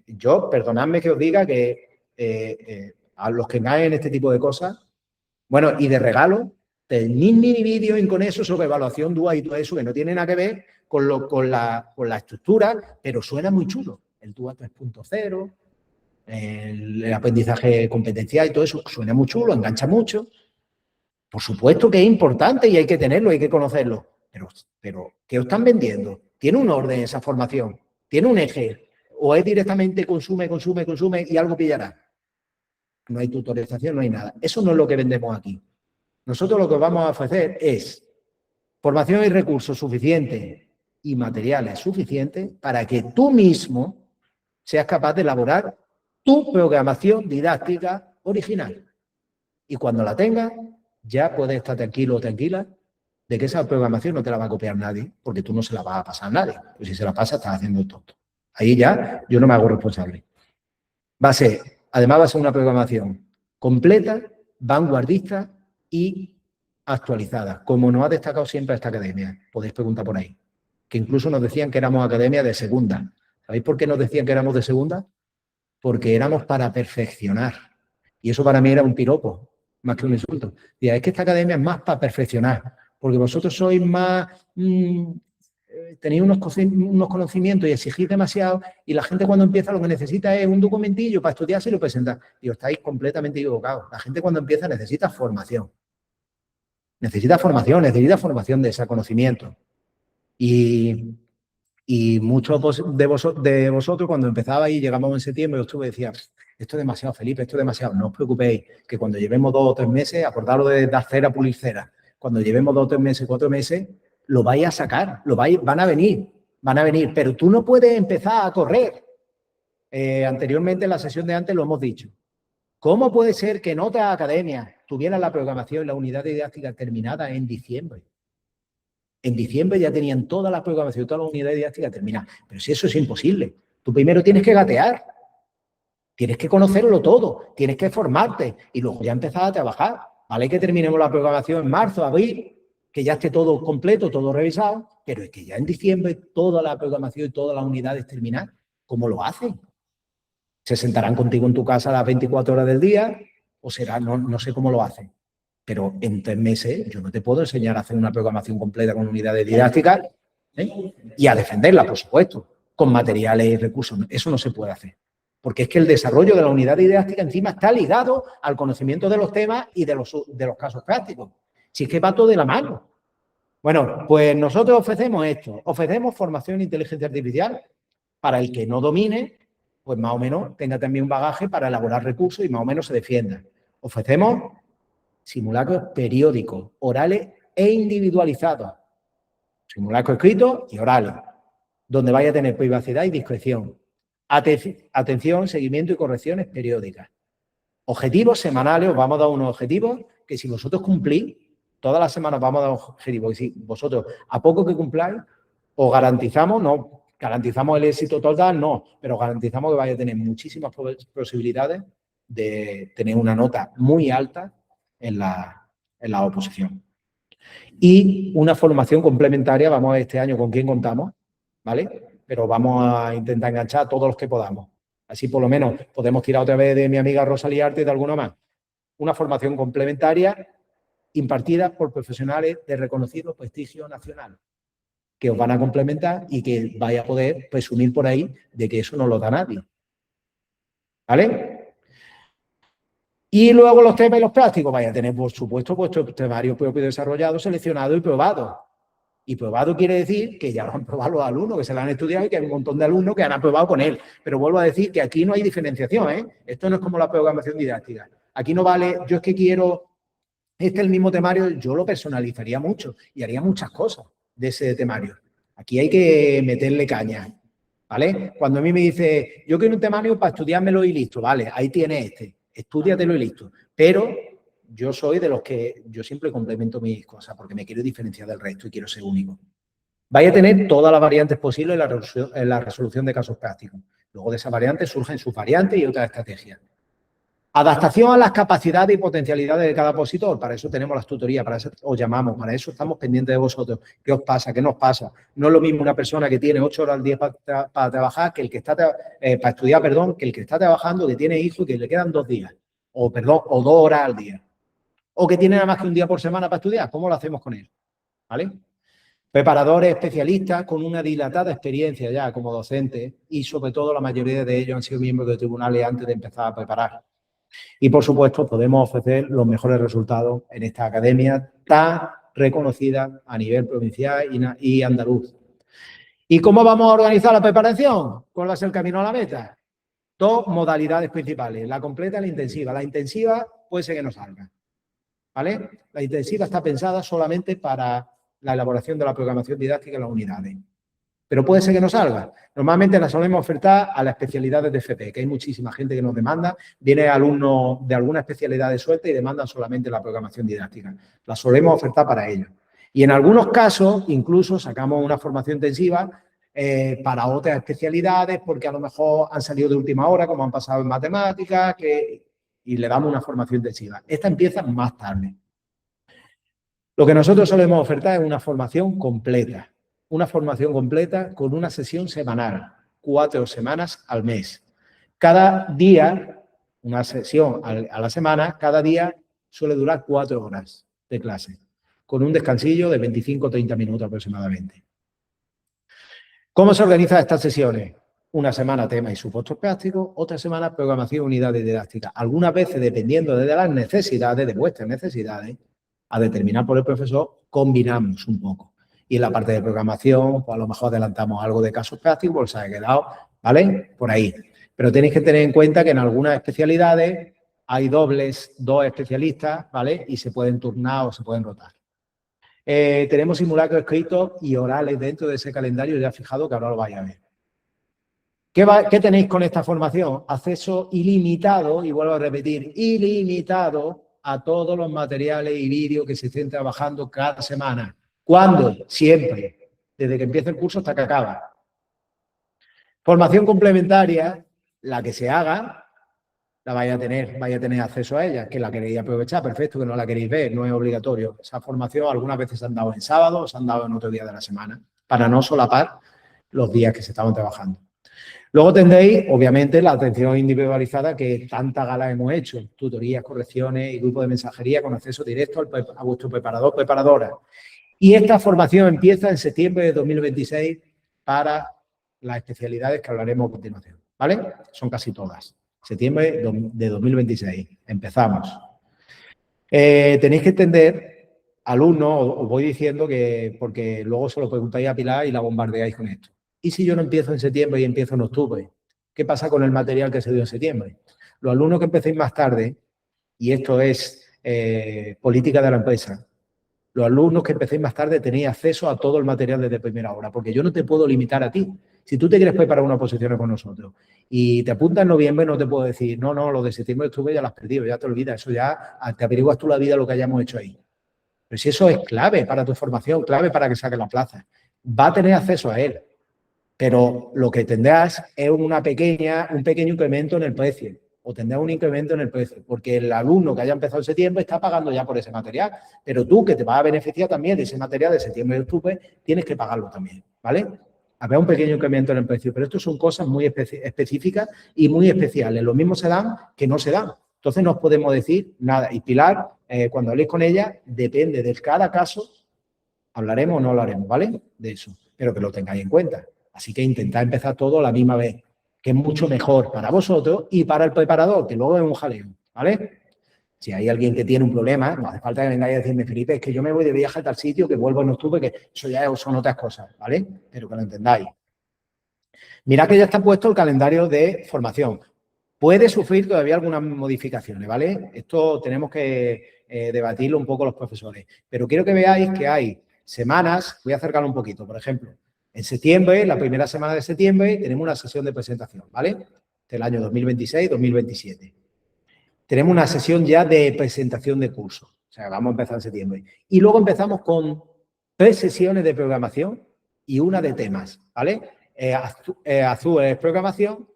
Yo, perdonadme que os diga que a los que caen en este tipo de cosas, bueno, y de regalo, tenéis mini vídeos con eso sobre evaluación dual y todo eso, que no tiene nada que ver con la estructura, pero suena muy chulo. El DUA 3.0, el aprendizaje competencial y todo eso suena muy chulo, engancha mucho. Por supuesto que es importante y hay que tenerlo, hay que conocerlo. Pero ¿qué os están vendiendo? ¿Tiene un orden esa formación? ¿Tiene un eje? ¿O es directamente consume, consume, consume y algo pillará? No hay tutorialización, no hay nada. Eso no es lo que vendemos aquí. Nosotros lo que vamos a ofrecer es formación y recursos suficientes y materiales suficientes para que tú mismo seas capaz de elaborar tu programación didáctica original. Y cuando la tengas, ya puedes estar tranquilo o tranquila de que esa programación no te la va a copiar nadie, porque tú no se la vas a pasar a nadie. Pues si se la pasa, estás haciendo tonto. Ahí ya yo no me hago responsable. Además va a ser una programación completa, vanguardista y actualizada, como nos ha destacado siempre esta academia. Podéis preguntar por ahí. Que incluso nos decían que éramos academia de segunda. ¿Sabéis por qué nos decían que éramos de segunda? Porque éramos para perfeccionar. Y eso para mí era un piropo, más que un insulto. Y es que esta academia es más para perfeccionar, porque vosotros sois más... tenéis unos conocimientos y exigís demasiado y la gente cuando empieza lo que necesita es un documentillo para estudiarse y lo presenta. Y os estáis completamente equivocados. La gente cuando empieza necesita formación. Necesita formación de ese conocimiento. Y muchos de vosotros cuando empezaba y llegamos en septiembre, yo estuve y decía, esto es demasiado, Felipe, esto es demasiado. No os preocupéis, que cuando llevemos 2 o 3 meses, acordaros de dar cera, pulir cera. Cuando llevemos 2 o 3 meses, 4 meses, lo vais a sacar, van a venir, pero tú no puedes empezar a correr. Anteriormente en la sesión de antes lo hemos dicho. ¿Cómo puede ser que en otras academias tuvieran la programación y la unidad didáctica terminada en diciembre? En diciembre ya tenían toda la programación, toda la unidad didáctica terminada. Pero si eso es imposible, tú primero tienes que gatear, tienes que conocerlo todo, tienes que formarte y luego ya empezar a trabajar. Vale que terminemos la programación en marzo, abril, que ya esté todo completo, todo revisado, pero es que ya en diciembre toda la programación y todas las unidades terminadas, ¿cómo lo hacen? ¿Se sentarán contigo en tu casa a las 24 horas del día? ¿O será, no sé cómo lo hacen? Pero en 3 meses yo no te puedo enseñar a hacer una programación completa con unidades didácticas y a defenderla, por supuesto, con materiales y recursos. Eso no se puede hacer. Porque es que el desarrollo de la unidad didáctica encima está ligado al conocimiento de los temas y de los casos prácticos. Si es que va todo de la mano. Bueno, pues nosotros ofrecemos esto. Ofrecemos formación en inteligencia artificial para el que no domine, pues más o menos tenga también un bagaje para elaborar recursos y más o menos se defienda. Ofrecemos simulacros periódicos, orales e individualizados. Simulacros escritos y orales, donde vaya a tener privacidad y discreción. Atención, seguimiento y correcciones periódicas. Objetivos semanales, os vamos a dar unos objetivos que si vosotros cumplís, todas las semanas vamos a dar objetivos. Y si vosotros, a poco que cumpláis, os garantizamos, no garantizamos el éxito total, no, pero garantizamos que vais a tener muchísimas posibilidades de tener una nota muy alta en la oposición. Y una formación complementaria, vamos a ver este año con quién contamos, ¿vale? Pero vamos a intentar enganchar a todos los que podamos. Así por lo menos podemos tirar otra vez de mi amiga Rosalía Arte y de alguna más. Una formación complementaria impartida por profesionales de reconocido prestigio nacional, que os van a complementar y que vaya a poder presumir por ahí de que eso no lo da nadie. ¿Vale? Y luego los temas y los prácticos, vaya a tener, por supuesto, vuestro temario propio desarrollado, seleccionado y probado. Y probado quiere decir que ya lo han probado los alumnos, que se lo han estudiado y que hay un montón de alumnos que han aprobado con él. Pero vuelvo a decir que aquí no hay diferenciación, ¿eh? Esto no es como la programación didáctica. Aquí no vale, yo es que quiero, este es el mismo temario, yo lo personalizaría mucho y haría muchas cosas de ese temario. Aquí hay que meterle caña, ¿vale? Cuando a mí me dice, yo quiero un temario para estudiármelo y listo, vale, ahí tienes este, estúdiatelo y listo. Pero yo soy de los que yo siempre complemento mis cosas porque me quiero diferenciar del resto y quiero ser único. Vaya a tener todas las variantes posibles en la resolución de casos prácticos. Luego de esas variantes surgen sus variantes y otras estrategias. Adaptación a las capacidades y potencialidades de cada opositor. Para eso tenemos las tutorías, para eso os llamamos, para eso estamos pendientes de vosotros. ¿Qué os pasa? ¿Qué nos pasa? No es lo mismo una persona que tiene 8 horas al día para trabajar, que el que está para estudiar, perdón, que el que está trabajando, que tiene hijos y que le quedan 2 días, o 2 horas al día. O que tiene nada más que un día por semana para estudiar. ¿Cómo lo hacemos con él? ¿Vale? Preparadores especialistas con una dilatada experiencia ya como docentes y sobre todo la mayoría de ellos han sido miembros de tribunales antes de empezar a preparar. Y por supuesto podemos ofrecer los mejores resultados en esta academia tan reconocida a nivel provincial y andaluz. ¿Y cómo vamos a organizar la preparación? ¿Cuál va a ser el camino a la meta? 2 modalidades principales, la completa y la intensiva. La intensiva puede ser que no salga, ¿vale? La intensiva está pensada solamente para la elaboración de la programación didáctica en las unidades. Pero puede ser que no salga. Normalmente la solemos ofertar a las especialidades de FP, que hay muchísima gente que nos demanda. Viene alumnos de alguna especialidad de suelta y demandan solamente la programación didáctica. La solemos ofertar para ellos. Y en algunos casos, incluso sacamos una formación intensiva para otras especialidades, porque a lo mejor han salido de última hora, como han pasado en matemáticas, y le damos una formación intensiva. Esta empieza más tarde. Lo que nosotros solemos ofertar es una formación completa. Una formación completa con una sesión semanal, 4 semanas al mes. Cada día, una sesión a la semana, cada día suele durar 4 horas de clase, con un descansillo de 25 o 30 minutos aproximadamente. ¿Cómo se organizan estas sesiones? Una semana tema y supuestos prácticos, otra semana programación unidades didácticas. Algunas veces, dependiendo de las necesidades, de vuestras necesidades, a determinar por el profesor, combinamos un poco. Y en la parte de programación, pues a lo mejor adelantamos algo de casos prácticos, pues se ha quedado, ¿vale? Por ahí. Pero tenéis que tener en cuenta que en algunas especialidades hay 2 especialistas, ¿vale? Y se pueden turnar o se pueden rotar. Tenemos simulacros escritos y orales dentro de ese calendario, ya fijado que ahora lo vais a ver. ¿Qué tenéis con esta formación? Acceso ilimitado, y vuelvo a repetir, ilimitado a todos los materiales y vídeos que se estén trabajando cada semana. ¿Cuándo? Siempre. Desde que empieza el curso hasta que acaba. Formación complementaria, la que se haga, la vais a tener acceso a ella, que la queréis aprovechar, perfecto, que no la queréis ver, no es obligatorio. Esa formación algunas veces se han dado en sábado, se han dado en otro día de la semana, para no solapar los días que se estaban trabajando. Luego tendréis, obviamente, la atención individualizada que tanta gala hemos hecho, tutorías, correcciones y grupo de mensajería con acceso directo a vuestro preparador, preparadora. Y esta formación empieza en septiembre de 2026 para las especialidades que hablaremos a continuación, ¿vale? Son casi todas. Septiembre de 2026. Empezamos. Tenéis que entender, alumnos, os voy diciendo que, porque luego se lo preguntáis a Pilar y la bombardeáis con esto. ¿Y si yo no empiezo en septiembre y empiezo en octubre? ¿Qué pasa con el material que se dio en septiembre? Los alumnos que empecéis más tarde, y esto es política de la empresa, los alumnos que empecéis más tarde tenéis acceso a todo el material desde primera hora, porque yo no te puedo limitar a ti. Si tú te quieres preparar una oposición con nosotros y te apuntas en noviembre, no te puedo decir, no, lo de septiembre octubre ya lo has perdido, ya te olvidas, eso ya te averiguas tú la vida lo que hayamos hecho ahí. Pero si eso es clave para tu formación, clave para que saques la plaza, va a tener acceso a él. Pero lo que tendrás es un pequeño incremento en el precio, o tendrás un incremento en el precio, porque el alumno que haya empezado en septiembre está pagando ya por ese material, pero tú que te vas a beneficiar también de ese material de septiembre y octubre, tienes que pagarlo también, ¿vale? Habrá un pequeño incremento en el precio, pero esto son cosas muy específicas y muy especiales. Lo mismo se dan que no se dan. Entonces no os podemos decir nada. Y Pilar, cuando habléis con ella, depende de cada caso, hablaremos o no hablaremos, ¿vale? De eso, pero que lo tengáis en cuenta. Así que intentad empezar todo a la misma vez, que es mucho mejor para vosotros y para el preparador, que luego es un jaleo, ¿vale? Si hay alguien que tiene un problema, no hace falta que vengáis a decirme, Felipe, es que yo me voy de viaje a tal sitio, que vuelvo en octubre, que eso ya son otras cosas, ¿vale? Pero que lo entendáis. Mirad que ya está puesto el calendario de formación. Puede sufrir todavía algunas modificaciones, ¿vale? Esto tenemos que debatirlo un poco los profesores. Pero quiero que veáis que hay semanas, voy a acercarlo un poquito, por ejemplo, en septiembre, la primera semana de septiembre, tenemos una sesión de presentación, ¿vale? Del año 2026-2027. Tenemos una sesión ya de presentación de curso. O sea, vamos a empezar en septiembre. Y luego empezamos con 3 sesiones de programación y una de temas, ¿vale? Azul es programación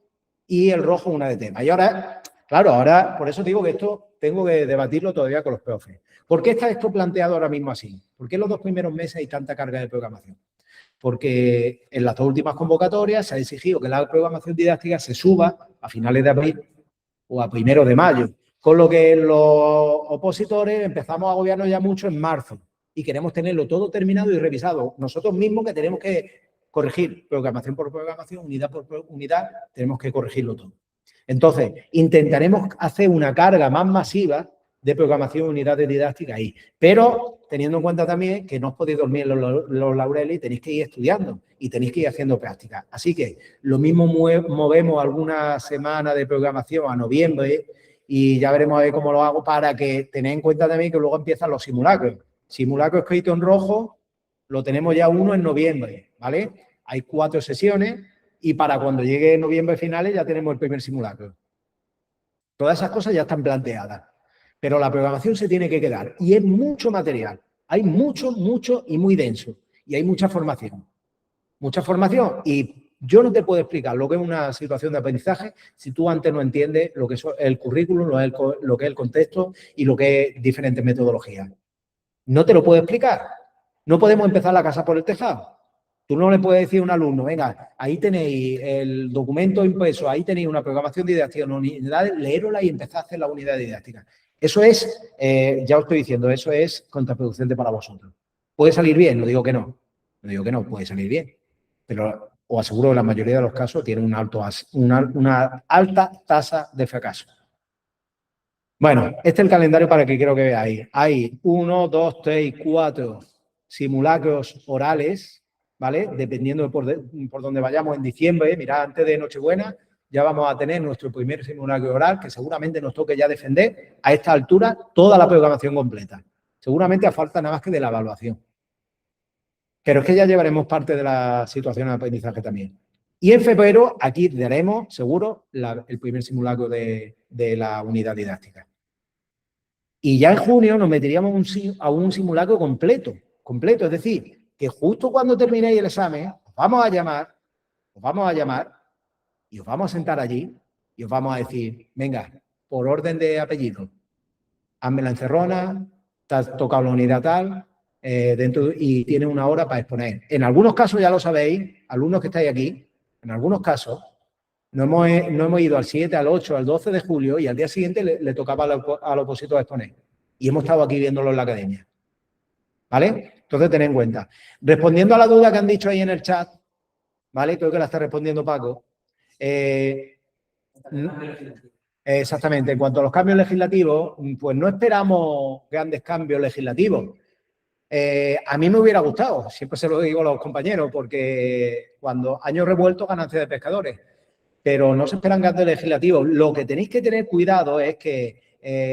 y el rojo una de temas. Y ahora, claro, ahora, por eso digo que esto tengo que debatirlo todavía con los profes. ¿Por qué está esto planteado ahora mismo así? ¿Por qué en los 2 primeros meses hay tanta carga de programación? Porque en las 2 últimas convocatorias se ha exigido que la programación didáctica se suba a finales de abril o a primeros de mayo. Con lo que los opositores empezamos a agobiarnos ya mucho en marzo y queremos tenerlo todo terminado y revisado. Nosotros mismos que tenemos que corregir programación por programación, unidad por unidad, tenemos que corregirlo todo. Entonces, intentaremos hacer una carga más masiva de programación unidades didácticas ahí, pero teniendo en cuenta también que no os podéis dormir en los laureles y tenéis que ir estudiando y tenéis que ir haciendo prácticas. Así que lo mismo movemos alguna semana de programación a noviembre y ya veremos a ver cómo lo hago para que tenéis en cuenta también que luego empiezan los simulacros. Simulacro escrito en rojo lo tenemos ya uno en noviembre, ¿vale? Hay 4 sesiones y para cuando llegue noviembre finales ya tenemos el primer simulacro. Todas esas cosas ya están planteadas, pero la programación se tiene que quedar y es mucho material. Hay mucho y muy denso y hay mucha formación. Mucha formación y yo no te puedo explicar lo que es una situación de aprendizaje si tú antes no entiendes lo que es el currículum, lo que es el contexto y lo que es diferentes metodologías. No te lo puedo explicar. No podemos empezar la casa por el tejado. Tú no le puedes decir a un alumno, venga, ahí tenéis el documento impreso, ahí tenéis una programación didáctica, una unidad, leerla y empezar a hacer la unidad didáctica. Eso es, ya os estoy diciendo, eso es contraproducente para vosotros. ¿Puede salir bien? No digo que no. No digo que no, puede salir bien. Pero os aseguro que la mayoría de los casos tienen una alta tasa de fracaso. Bueno, este es el calendario para que quiero que veáis. Hay 1, 2, 3 y 4 simulacros orales, ¿vale? Dependiendo de por dónde vayamos en diciembre, mirad, antes de Nochebuena ya vamos a tener nuestro primer simulacro oral, que seguramente nos toque ya defender a esta altura toda la programación completa. Seguramente a falta nada más que de la evaluación. Pero es que ya llevaremos parte de la situación de aprendizaje también. Y en febrero aquí daremos, seguro, el primer simulacro de la unidad didáctica. Y ya en junio nos meteríamos a un simulacro completo. Es decir, que justo cuando terminéis el examen, os vamos a llamar y os vamos a sentar allí y os vamos a decir, venga, por orden de apellido, hazme la encerrona, te has tocado la unidad tal, y tiene una hora para exponer. En algunos casos, ya lo sabéis, alumnos que estáis aquí, en algunos casos, no hemos ido al 7, al 8, al 12 de julio y al día siguiente le tocaba al opositor exponer. Y hemos estado aquí viéndolo en la academia. ¿Vale? Entonces, tened en cuenta. Respondiendo a la duda que han dicho ahí en el chat, ¿vale? Creo que la está respondiendo Paco. Exactamente. En cuanto a los cambios legislativos, pues no esperamos grandes cambios legislativos. A mí me hubiera gustado, siempre se lo digo a los compañeros, porque cuando años revueltos, ganancia de pescadores. Pero no se esperan cambios legislativos. Lo que tenéis que tener cuidado es que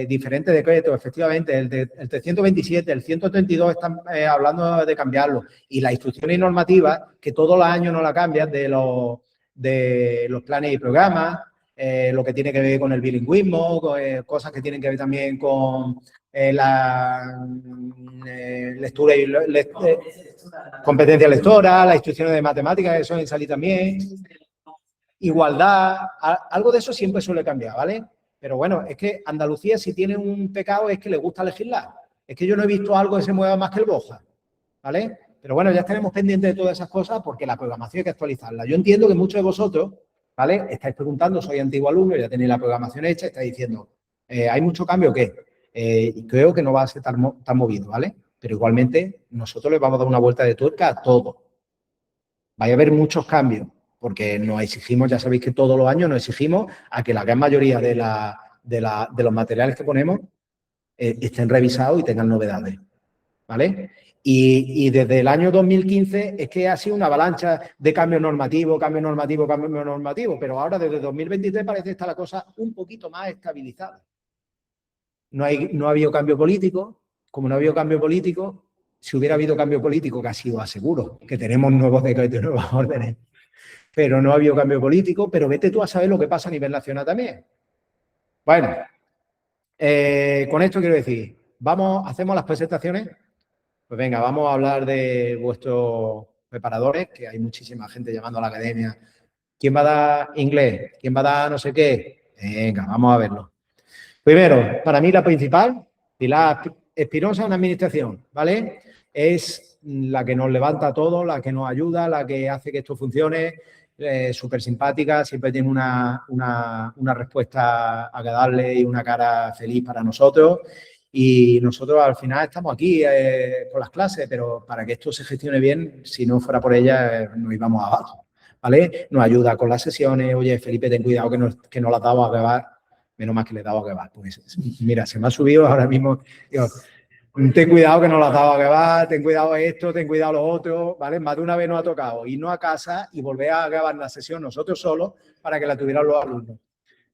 diferentes decretos, efectivamente, el 327, el 132 están hablando de cambiarlo. Y las instrucciones y normativas, que todos los años no la cambian, de los planes y programas, lo que tiene que ver con el bilingüismo, cosas que tienen que ver también con la lectura y competencia lectora, las instrucciones de matemáticas que suelen salir también. Igualdad, algo de eso siempre suele cambiar, ¿vale? Pero bueno, es que Andalucía, si tiene un pecado, es que le gusta legislar. Es que yo no he visto algo que se mueva más que el Boja, ¿vale? Pero bueno, ya estaremos pendientes de todas esas cosas porque la programación hay que actualizarla. Yo entiendo que muchos de vosotros, ¿vale? Estáis preguntando, soy antiguo alumno, ya tenéis la programación hecha, estáis diciendo, ¿hay mucho cambio o qué? Creo que no va a ser tan movido, ¿vale? Pero igualmente nosotros le vamos a dar una vuelta de tuerca a todo. Va a haber muchos cambios, porque nos exigimos, ya sabéis que todos los años nos exigimos a que la gran mayoría de los materiales que ponemos estén revisados y tengan novedades, ¿vale? Y desde el año 2015 es que ha sido una avalancha de cambio normativo, pero ahora desde 2023 parece que está la cosa un poquito más estabilizada. No ha habido cambio político. Como no ha habido cambio político, si hubiera habido cambio político, que ha sido aseguro, que tenemos nuevos decretos y nuevas órdenes, pero no ha habido cambio político, pero vete tú a saber lo que pasa a nivel nacional también. Bueno, con esto quiero decir, hacemos las presentaciones. Pues venga, vamos a hablar de vuestros preparadores, que hay muchísima gente llamando a la academia. ¿Quién va a dar inglés? ¿Quién va a dar no sé qué? Venga, vamos a verlo. Primero, para mí la principal, Pilar Espinosa en administración, ¿vale? Es la que nos levanta a todos, la que nos ayuda, la que hace que esto funcione, súper simpática, siempre tiene una respuesta agradable y una cara feliz para nosotros. Y nosotros al final estamos aquí por las clases, pero para que esto se gestione bien, si no fuera por ella, nos íbamos abajo, ¿vale? Nos ayuda con las sesiones. Oye, Felipe, ten cuidado que no la has dado a beber. Menos mal que le he dado a beber. Pues mira, se me ha subido ahora mismo. Digo, ten cuidado que no la has dado a beber, ten cuidado esto, ten cuidado lo otro, ¿vale? Más de una vez nos ha tocado irnos a casa y volver a grabar la sesión nosotros solos para que la tuvieran los alumnos.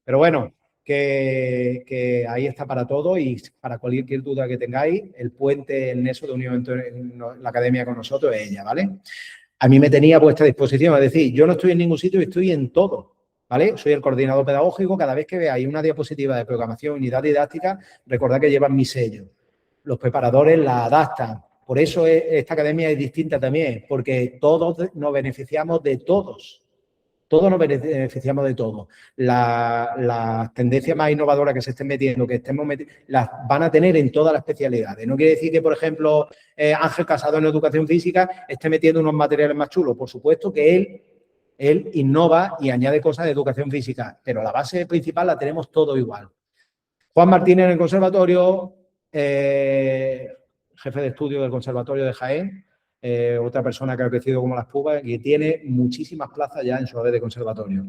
Pero bueno, que ahí está para todo y para cualquier duda que tengáis, el puente, el nexo de unión entre la academia con nosotros es ella, ¿vale? A mí me tenía a vuestra disposición, es decir, yo no estoy en ningún sitio, estoy en todo, ¿vale? Soy el coordinador pedagógico, cada vez que veáis una diapositiva de programación, unidad didáctica, recordad que llevan mi sello. Los preparadores la adaptan, por eso esta academia es distinta también, porque todos nos beneficiamos de todos. Todos nos beneficiamos de todo. Las tendencias más innovadoras que se estén metiendo, las van a tener en todas las especialidades. No quiere decir que, por ejemplo, Ángel Casado en educación física esté metiendo unos materiales más chulos. Por supuesto que él innova y añade cosas de educación física, pero la base principal la tenemos todo igual. Juan Martínez en el conservatorio, jefe de estudio del Conservatorio de Jaén, otra persona que ha crecido como las púas y tiene muchísimas plazas ya en su red de conservatorio.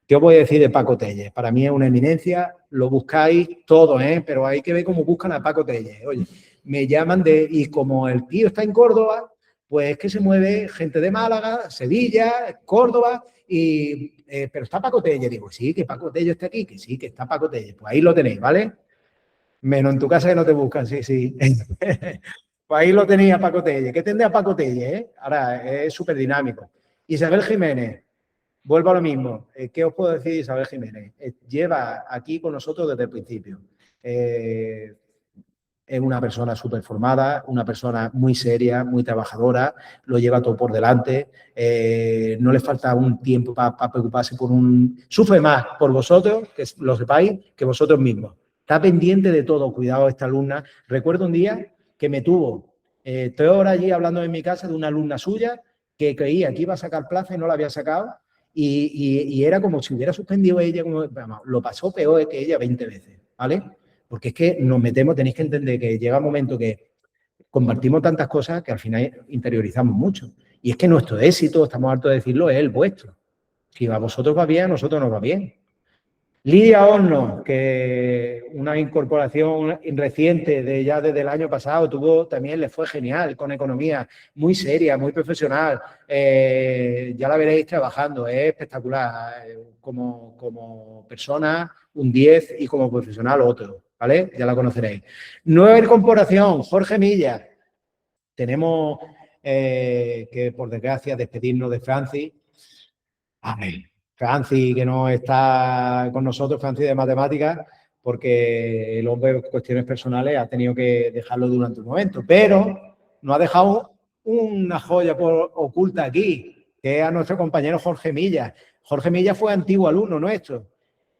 ¿Qué os voy a decir de Paco Telles? Para mí es una eminencia, lo buscáis todo, pero hay que ver cómo buscan a Paco Telles. Oye, me llaman y como el tío está en Córdoba, pues es que se mueve gente de Málaga, Sevilla, Córdoba, pero está Paco Telles. Digo, sí, que Paco Telles está aquí, que sí, que está Paco Telles. Pues ahí lo tenéis, ¿vale? Menos en tu casa que no te buscan, sí. Pues ahí lo tenía Paco Telles. ¿Qué tendría Paco Telles? Ahora es súper dinámico. Isabel Jiménez, vuelvo a lo mismo. ¿Qué os puedo decir de Isabel Jiménez? Lleva aquí con nosotros desde el principio. Es una persona súper formada, una persona muy seria, muy trabajadora, lo lleva todo por delante, no le falta un tiempo para preocuparse por Sufre más por vosotros, que lo sepáis, que vosotros mismos. Está pendiente de todo. Cuidado esta alumna. Recuerdo un día que me tuvo 3 horas allí hablando en mi casa de una alumna suya que creía que iba a sacar plaza y no la había sacado y era como si hubiera suspendido ella, lo pasó peor que ella 20 veces, ¿vale? Porque es que nos metemos, tenéis que entender que llega un momento que compartimos tantas cosas que al final interiorizamos mucho. Y es que nuestro éxito, estamos hartos de decirlo, es el vuestro. Si a vosotros va bien, a nosotros nos va bien. Lidia Horno, que una incorporación reciente ya desde el año pasado, también le fue genial con economía, muy seria, muy profesional. Ya la veréis trabajando, es espectacular. Como persona, un 10 y como profesional otro, ¿vale? Ya la conoceréis. Nueva incorporación, Jorge Milla. Tenemos que, por desgracia, despedirnos de Francis. Amén. Francis, que no está con nosotros, Francis de matemáticas, porque el hombre, por cuestiones personales, ha tenido que dejarlo durante un momento. Pero nos ha dejado una joya oculta aquí, que es a nuestro compañero Jorge Milla. Jorge Milla fue antiguo alumno nuestro.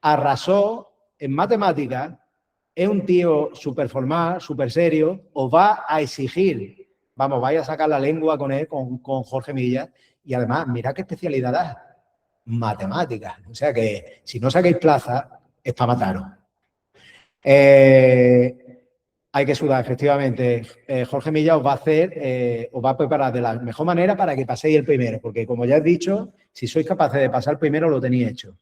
Arrasó en matemáticas, es un tío súper formal, súper serio, os va a exigir, vamos, vais a sacar la lengua con él, con Jorge Milla, y además, mirad qué especialidad da. Matemáticas. O sea que si no sacáis plaza, es para mataros. Hay que sudar, efectivamente. Jorge Milla os va a preparar de la mejor manera para que paséis el primero, porque como ya he dicho, si sois capaces de pasar el primero, lo tenéis hecho.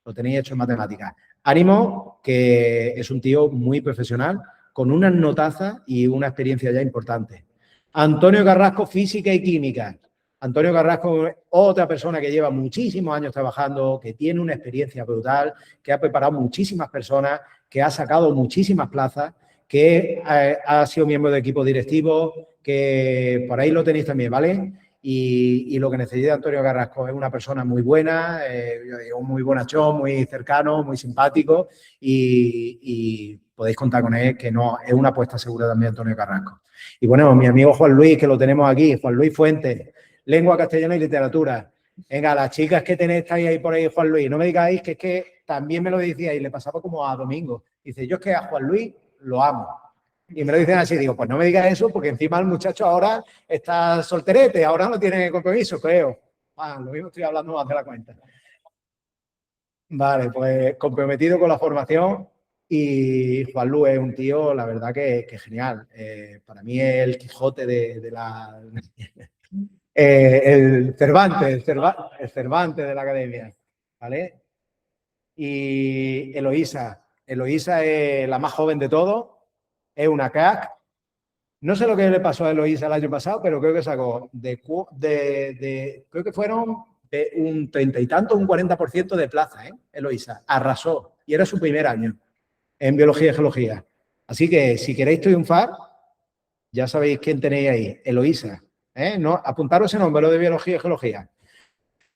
Lo tenéis hecho en matemáticas. Ánimo, que es un tío muy profesional, con unas notazas y una experiencia ya importante. Antonio Carrasco, física y química. Antonio Carrasco, otra persona que lleva muchísimos años trabajando, que tiene una experiencia brutal, que ha preparado muchísimas personas, que ha sacado muchísimas plazas, que ha sido miembro de equipo directivo, que por ahí lo tenéis también, ¿vale? Y lo que necesita Antonio Carrasco es una persona muy buena, un muy bonachón, muy cercano, muy simpático y podéis contar con él, que no es una apuesta segura también Antonio Carrasco. Y bueno, mi amigo Juan Luis, que lo tenemos aquí, Juan Luis Fuentes, lengua castellana y literatura. Venga, las chicas que tenéis ahí por ahí, Juan Luis, no me digáis que es que también me lo decía y le pasaba como a Domingo. Dice, yo es que a Juan Luis lo amo. Y me lo dicen así, digo, pues no me digas eso porque encima el muchacho ahora está solterete, ahora no tiene compromiso, creo. Lo mismo estoy hablando más de la cuenta. Vale, pues comprometido con la formación y Juan Luis es un tío, la verdad que genial. Para mí es el Quijote de la... el Cervantes de la academia, ¿vale? Y Eloísa es la más joven de todos, es una crack. No sé lo que le pasó a Eloísa el año pasado, pero creo que sacó creo que fueron de un 30 y tanto, un 40% de plaza, Eloísa. Arrasó. Y era su primer año en biología y geología. Así que si queréis triunfar, ya sabéis quién tenéis ahí, Eloísa. No, apuntaros ese nombre, lo de biología y geología.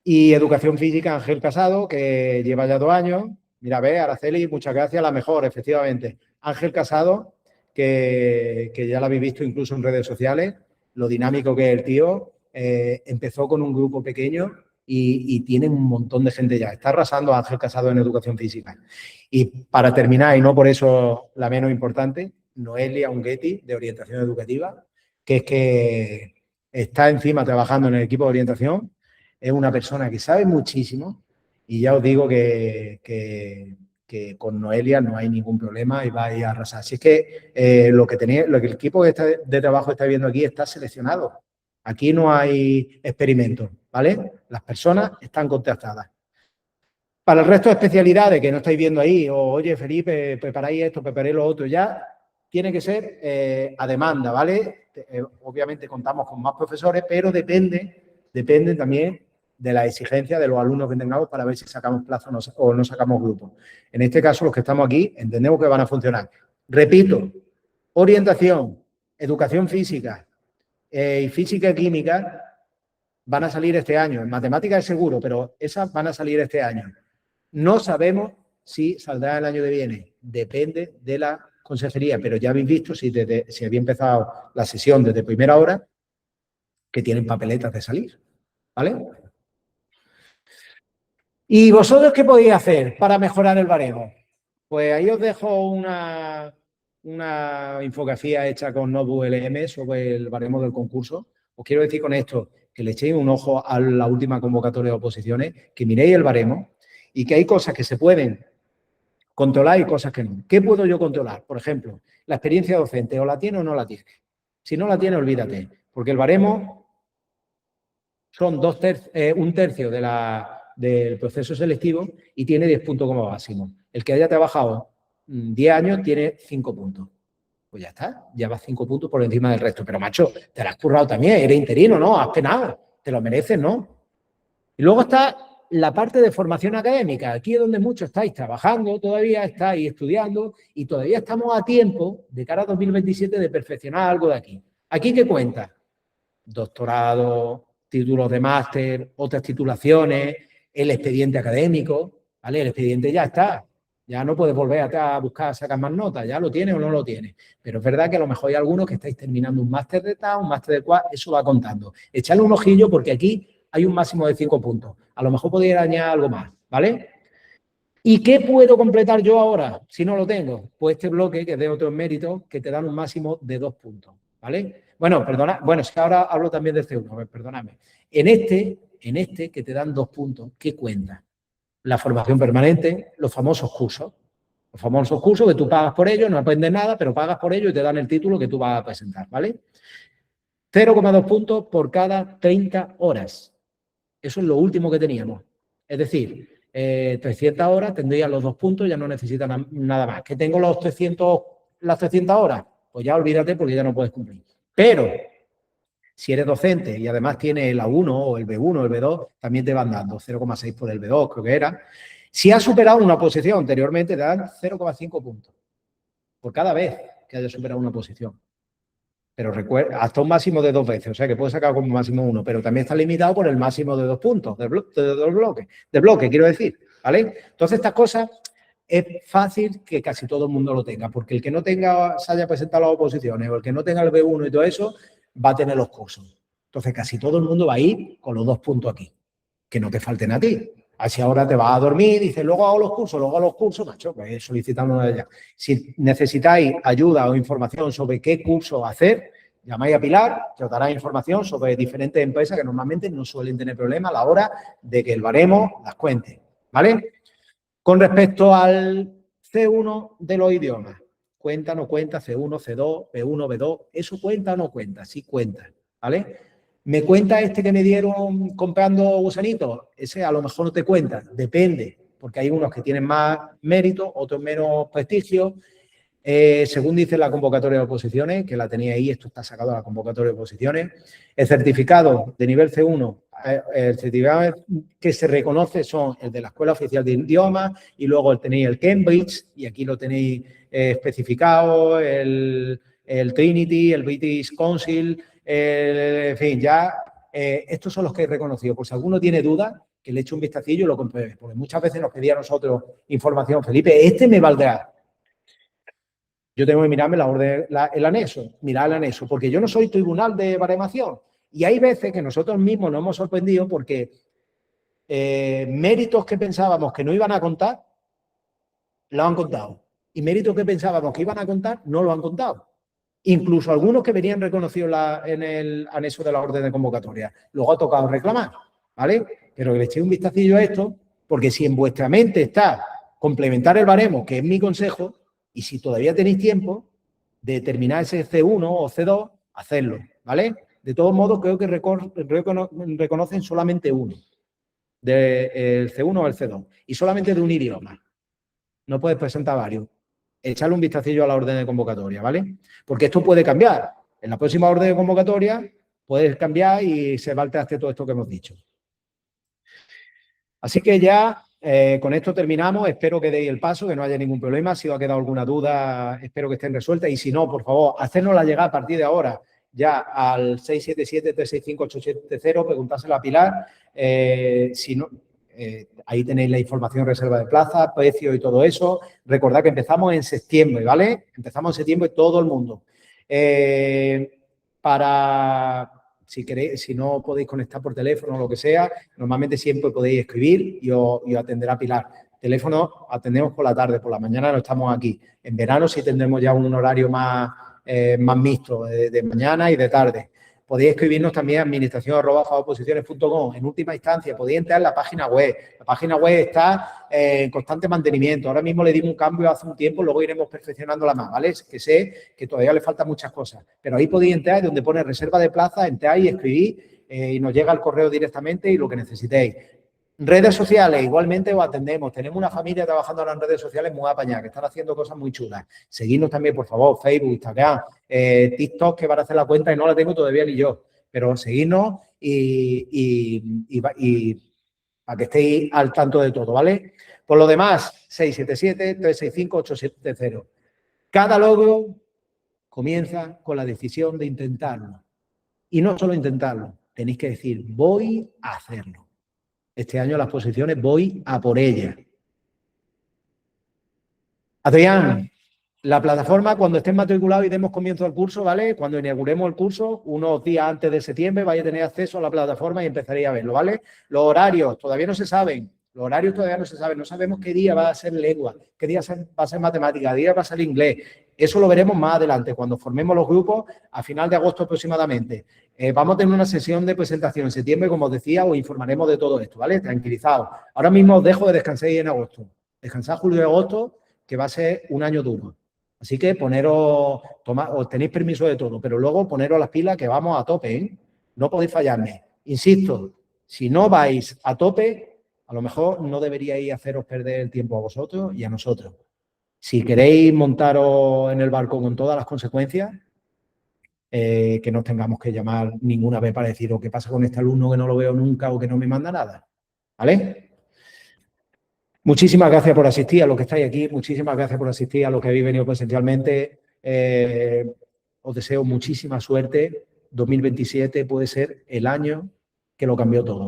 Y educación física, Ángel Casado, que lleva ya 2 años. Mira, ve, Araceli, muchas gracias, la mejor, efectivamente. Ángel Casado, que ya lo habéis visto incluso en redes sociales, lo dinámico que es el tío. Empezó con un grupo pequeño y tiene un montón de gente ya. Está arrasando a Ángel Casado en educación física. Y para terminar, y no por eso la menos importante, Noelia Unguetti, de orientación educativa, que es que está encima trabajando en el equipo de orientación. Es una persona que sabe muchísimo y ya os digo que con Noelia no hay ningún problema y va a ir a arrasar. Así es que lo que el equipo de trabajo está viendo aquí está seleccionado. Aquí no hay experimentos, ¿vale? Las personas están contactadas. Para el resto de especialidades que no estáis viendo ahí, o oye, Felipe, preparáis esto, preparáis lo otro, ya tiene que ser a demanda, ¿vale? Obviamente contamos con más profesores, pero depende también de la exigencia de los alumnos que tengamos para ver si sacamos plazo o no sacamos grupos. En este caso, los que estamos aquí entendemos que van a funcionar. Repito, orientación, educación física y física y química van a salir este año. En matemáticas es seguro, pero esas van a salir este año. No sabemos si saldrá el año que viene. Depende de la consejería, pero ya habéis visto si había empezado la sesión desde primera hora que tienen papeletas de salir, ¿vale? ¿Y vosotros qué podéis hacer para mejorar el baremo? Pues ahí os dejo una infografía hecha con Notebook LM sobre el baremo del concurso. Os quiero decir con esto que le echéis un ojo a la última convocatoria de oposiciones, que miréis el baremo y que hay cosas que se pueden controlar y cosas que no. ¿Qué puedo yo controlar? Por ejemplo, la experiencia docente, o la tiene o no la tiene. Si no la tiene, olvídate, porque el baremo son un tercio del proceso selectivo y tiene 10 puntos como máximo. El que haya trabajado 10 años tiene 5 puntos. Pues ya está, ya vas 5 puntos por encima del resto. Pero, macho, te lo has currado también, eres interino, ¿no? Hazte nada, te lo mereces, ¿no? Y luego está la parte de formación académica. Aquí es donde muchos estáis trabajando todavía, estáis estudiando y todavía estamos a tiempo, de cara a 2027, de perfeccionar algo de aquí. ¿Aquí qué cuenta? Doctorado, títulos de máster, otras titulaciones, el expediente académico, ¿vale? El expediente ya está. Ya no puedes volver a buscar, sacar más notas, ya lo tienes o no lo tienes. Pero es verdad que a lo mejor hay algunos que estáis terminando un máster de tal, un máster de cual, eso va contando. Echadle un ojillo porque aquí hay un máximo de 5 puntos. A lo mejor podría añadir algo más, ¿vale? ¿Y qué puedo completar yo ahora si no lo tengo? Pues este bloque que es de otros méritos que te dan un máximo de 2 puntos, ¿vale? Bueno, perdona, bueno, es que ahora hablo también de C1, perdóname. En este que te dan 2 puntos, ¿qué cuenta? La formación permanente, los famosos cursos. Los famosos cursos que tú pagas por ellos, no aprendes nada, pero pagas por ello y te dan el título que tú vas a presentar, ¿vale? 0,2 puntos por cada 30 horas. Eso es lo último que teníamos. Es decir, 300 horas tendrían los 2 puntos, ya no necesitan nada más. Que tengo los 300 las 300 horas, pues ya olvídate porque ya no puedes cumplir. Pero si eres docente y además tienes el A1 o el B1 o el B2, también te van dando 0,6 por el B2, creo que era. Si has superado una posición anteriormente, te dan 0,5 puntos por cada vez que hayas superado una posición. Pero recuerda, hasta un máximo de 2 veces, o sea que puedes sacar como máximo 1, pero también está limitado por el máximo de 2 puntos, de bloque, quiero decir, ¿vale? Entonces, estas cosas es fácil que casi todo el mundo lo tenga, porque el que no tenga, se haya presentado las oposiciones o el que no tenga el B1 y todo eso, va a tener los cursos. Entonces, casi todo el mundo va a ir con los 2 puntos aquí, que no te falten a ti. Así ahora te vas a dormir, dices, luego hago los cursos, macho, pues solicitando de ella. Si necesitáis ayuda o información sobre qué curso hacer, llamáis a Pilar, que os dará información sobre diferentes empresas que normalmente no suelen tener problema a la hora de que el baremo las cuente, ¿vale? Con respecto al C1 de los idiomas, cuenta, no cuenta, C1, C2, B1, B2, ¿eso cuenta o no cuenta? Sí cuenta, ¿vale? ¿Me cuenta este que me dieron comprando gusanitos? Ese a lo mejor no te cuenta, depende, porque hay unos que tienen más mérito, otros menos prestigio. Según dice la convocatoria de oposiciones, que la tenía ahí, esto está sacado de la convocatoria de oposiciones, el certificado de nivel C1, el certificado que se reconoce son el de la Escuela Oficial de Idiomas y luego tenéis el Cambridge, y aquí lo tenéis especificado, el Trinity, el British Council, en fin, ya estos son los que he reconocido. Por si alguno tiene dudas, que le eche un vistacillo y lo compruebe, porque muchas veces nos pedía a nosotros información. Felipe, este me valdrá. Yo tengo que mirarme el anexo, mirar el anexo, porque yo no soy tribunal de baremación. Y hay veces que nosotros mismos nos hemos sorprendido porque méritos que pensábamos que no iban a contar, lo han contado. Y méritos que pensábamos que iban a contar, no lo han contado. Incluso algunos que venían reconocidos en el anexo de la orden de convocatoria. Luego ha tocado reclamar, ¿vale? Pero que le echéis un vistacillo a esto, porque si en vuestra mente está complementar el baremo, que es mi consejo, y si todavía tenéis tiempo de terminar ese C1 o C2, hacerlo, ¿vale? De todos modos, creo que reconocen solamente uno, el C1 o el C2, y solamente de un idioma. No puedes presentar varios. Echarle un vistacillo a la orden de convocatoria, ¿vale? Porque esto puede cambiar. En la próxima orden de convocatoria puedes cambiar y se va al traste todo esto que hemos dicho. Así que ya con esto terminamos. Espero que deis el paso, que no haya ningún problema. Si os ha quedado alguna duda, espero que estén resueltas. Y si no, por favor, hacérnosla llegar a partir de ahora ya al 677-365-870, preguntárselo a Pilar. Si no, ahí tenéis la información, reserva de plaza, precio y todo eso. Recordad que empezamos en septiembre, ¿vale? Empezamos en septiembre todo el mundo. Si queréis, si no podéis conectar por teléfono o lo que sea, normalmente siempre podéis escribir y os atenderá Pilar. Teléfono atendemos por la tarde, por la mañana no estamos aquí. En verano sí tendremos ya un horario más mixto, de mañana y de tarde. Podéis escribirnos también a administración@faoposiciones.com. En última instancia, podéis entrar en la página web. La página web está en constante mantenimiento. Ahora mismo le dimos un cambio hace un tiempo, luego iremos perfeccionándola más, ¿vale? Que sé que todavía le faltan muchas cosas. Pero ahí podéis entrar, donde pone reserva de plaza, entráis y escribís y nos llega el correo directamente y lo que necesitéis. Redes sociales, igualmente os atendemos. Tenemos una familia trabajando ahora en redes sociales muy apañada, que están haciendo cosas muy chulas. Seguidnos también, por favor, Facebook, Instagram, TikTok, que van a hacer la cuenta y no la tengo todavía ni yo. Pero seguidnos y para que estéis al tanto de todo, ¿vale? Por lo demás, 677-365-870. Cada logro comienza con la decisión de intentarlo. Y no solo intentarlo, tenéis que decir, voy a hacerlo. Este año las posiciones voy a por ellas. Adrián, la plataforma, cuando estés matriculado y demos comienzo al curso, ¿vale? Cuando inauguremos el curso, unos días antes de septiembre, vais a tener acceso a la plataforma y empezaréis a verlo, ¿vale? Los horarios todavía no se saben. Los horarios todavía no se saben. No sabemos qué día va a ser lengua, qué día va a ser matemática, qué día va a ser inglés. Eso lo veremos más adelante, cuando formemos los grupos a final de agosto aproximadamente. Vamos a tener una sesión de presentación en septiembre, como os decía, os informaremos de todo esto, ¿vale? Tranquilizados. Ahora mismo os dejo de descansar en agosto. Descansad julio y agosto, que va a ser un año duro. Así que os tenéis permiso de todo, pero luego poneros las pilas que vamos a tope, ¿eh? No podéis fallarme. Insisto, si no vais a tope, a lo mejor no deberíais haceros perder el tiempo a vosotros y a nosotros. Si queréis montaros en el barco con todas las consecuencias, que no tengamos que llamar ninguna vez para decir, o qué pasa con este alumno que no lo veo nunca o que no me manda nada. ¿Vale? Muchísimas gracias por asistir a los que estáis aquí, muchísimas gracias por asistir a los que habéis venido presencialmente. Os deseo muchísima suerte. 2027 puede ser el año que lo cambió todo.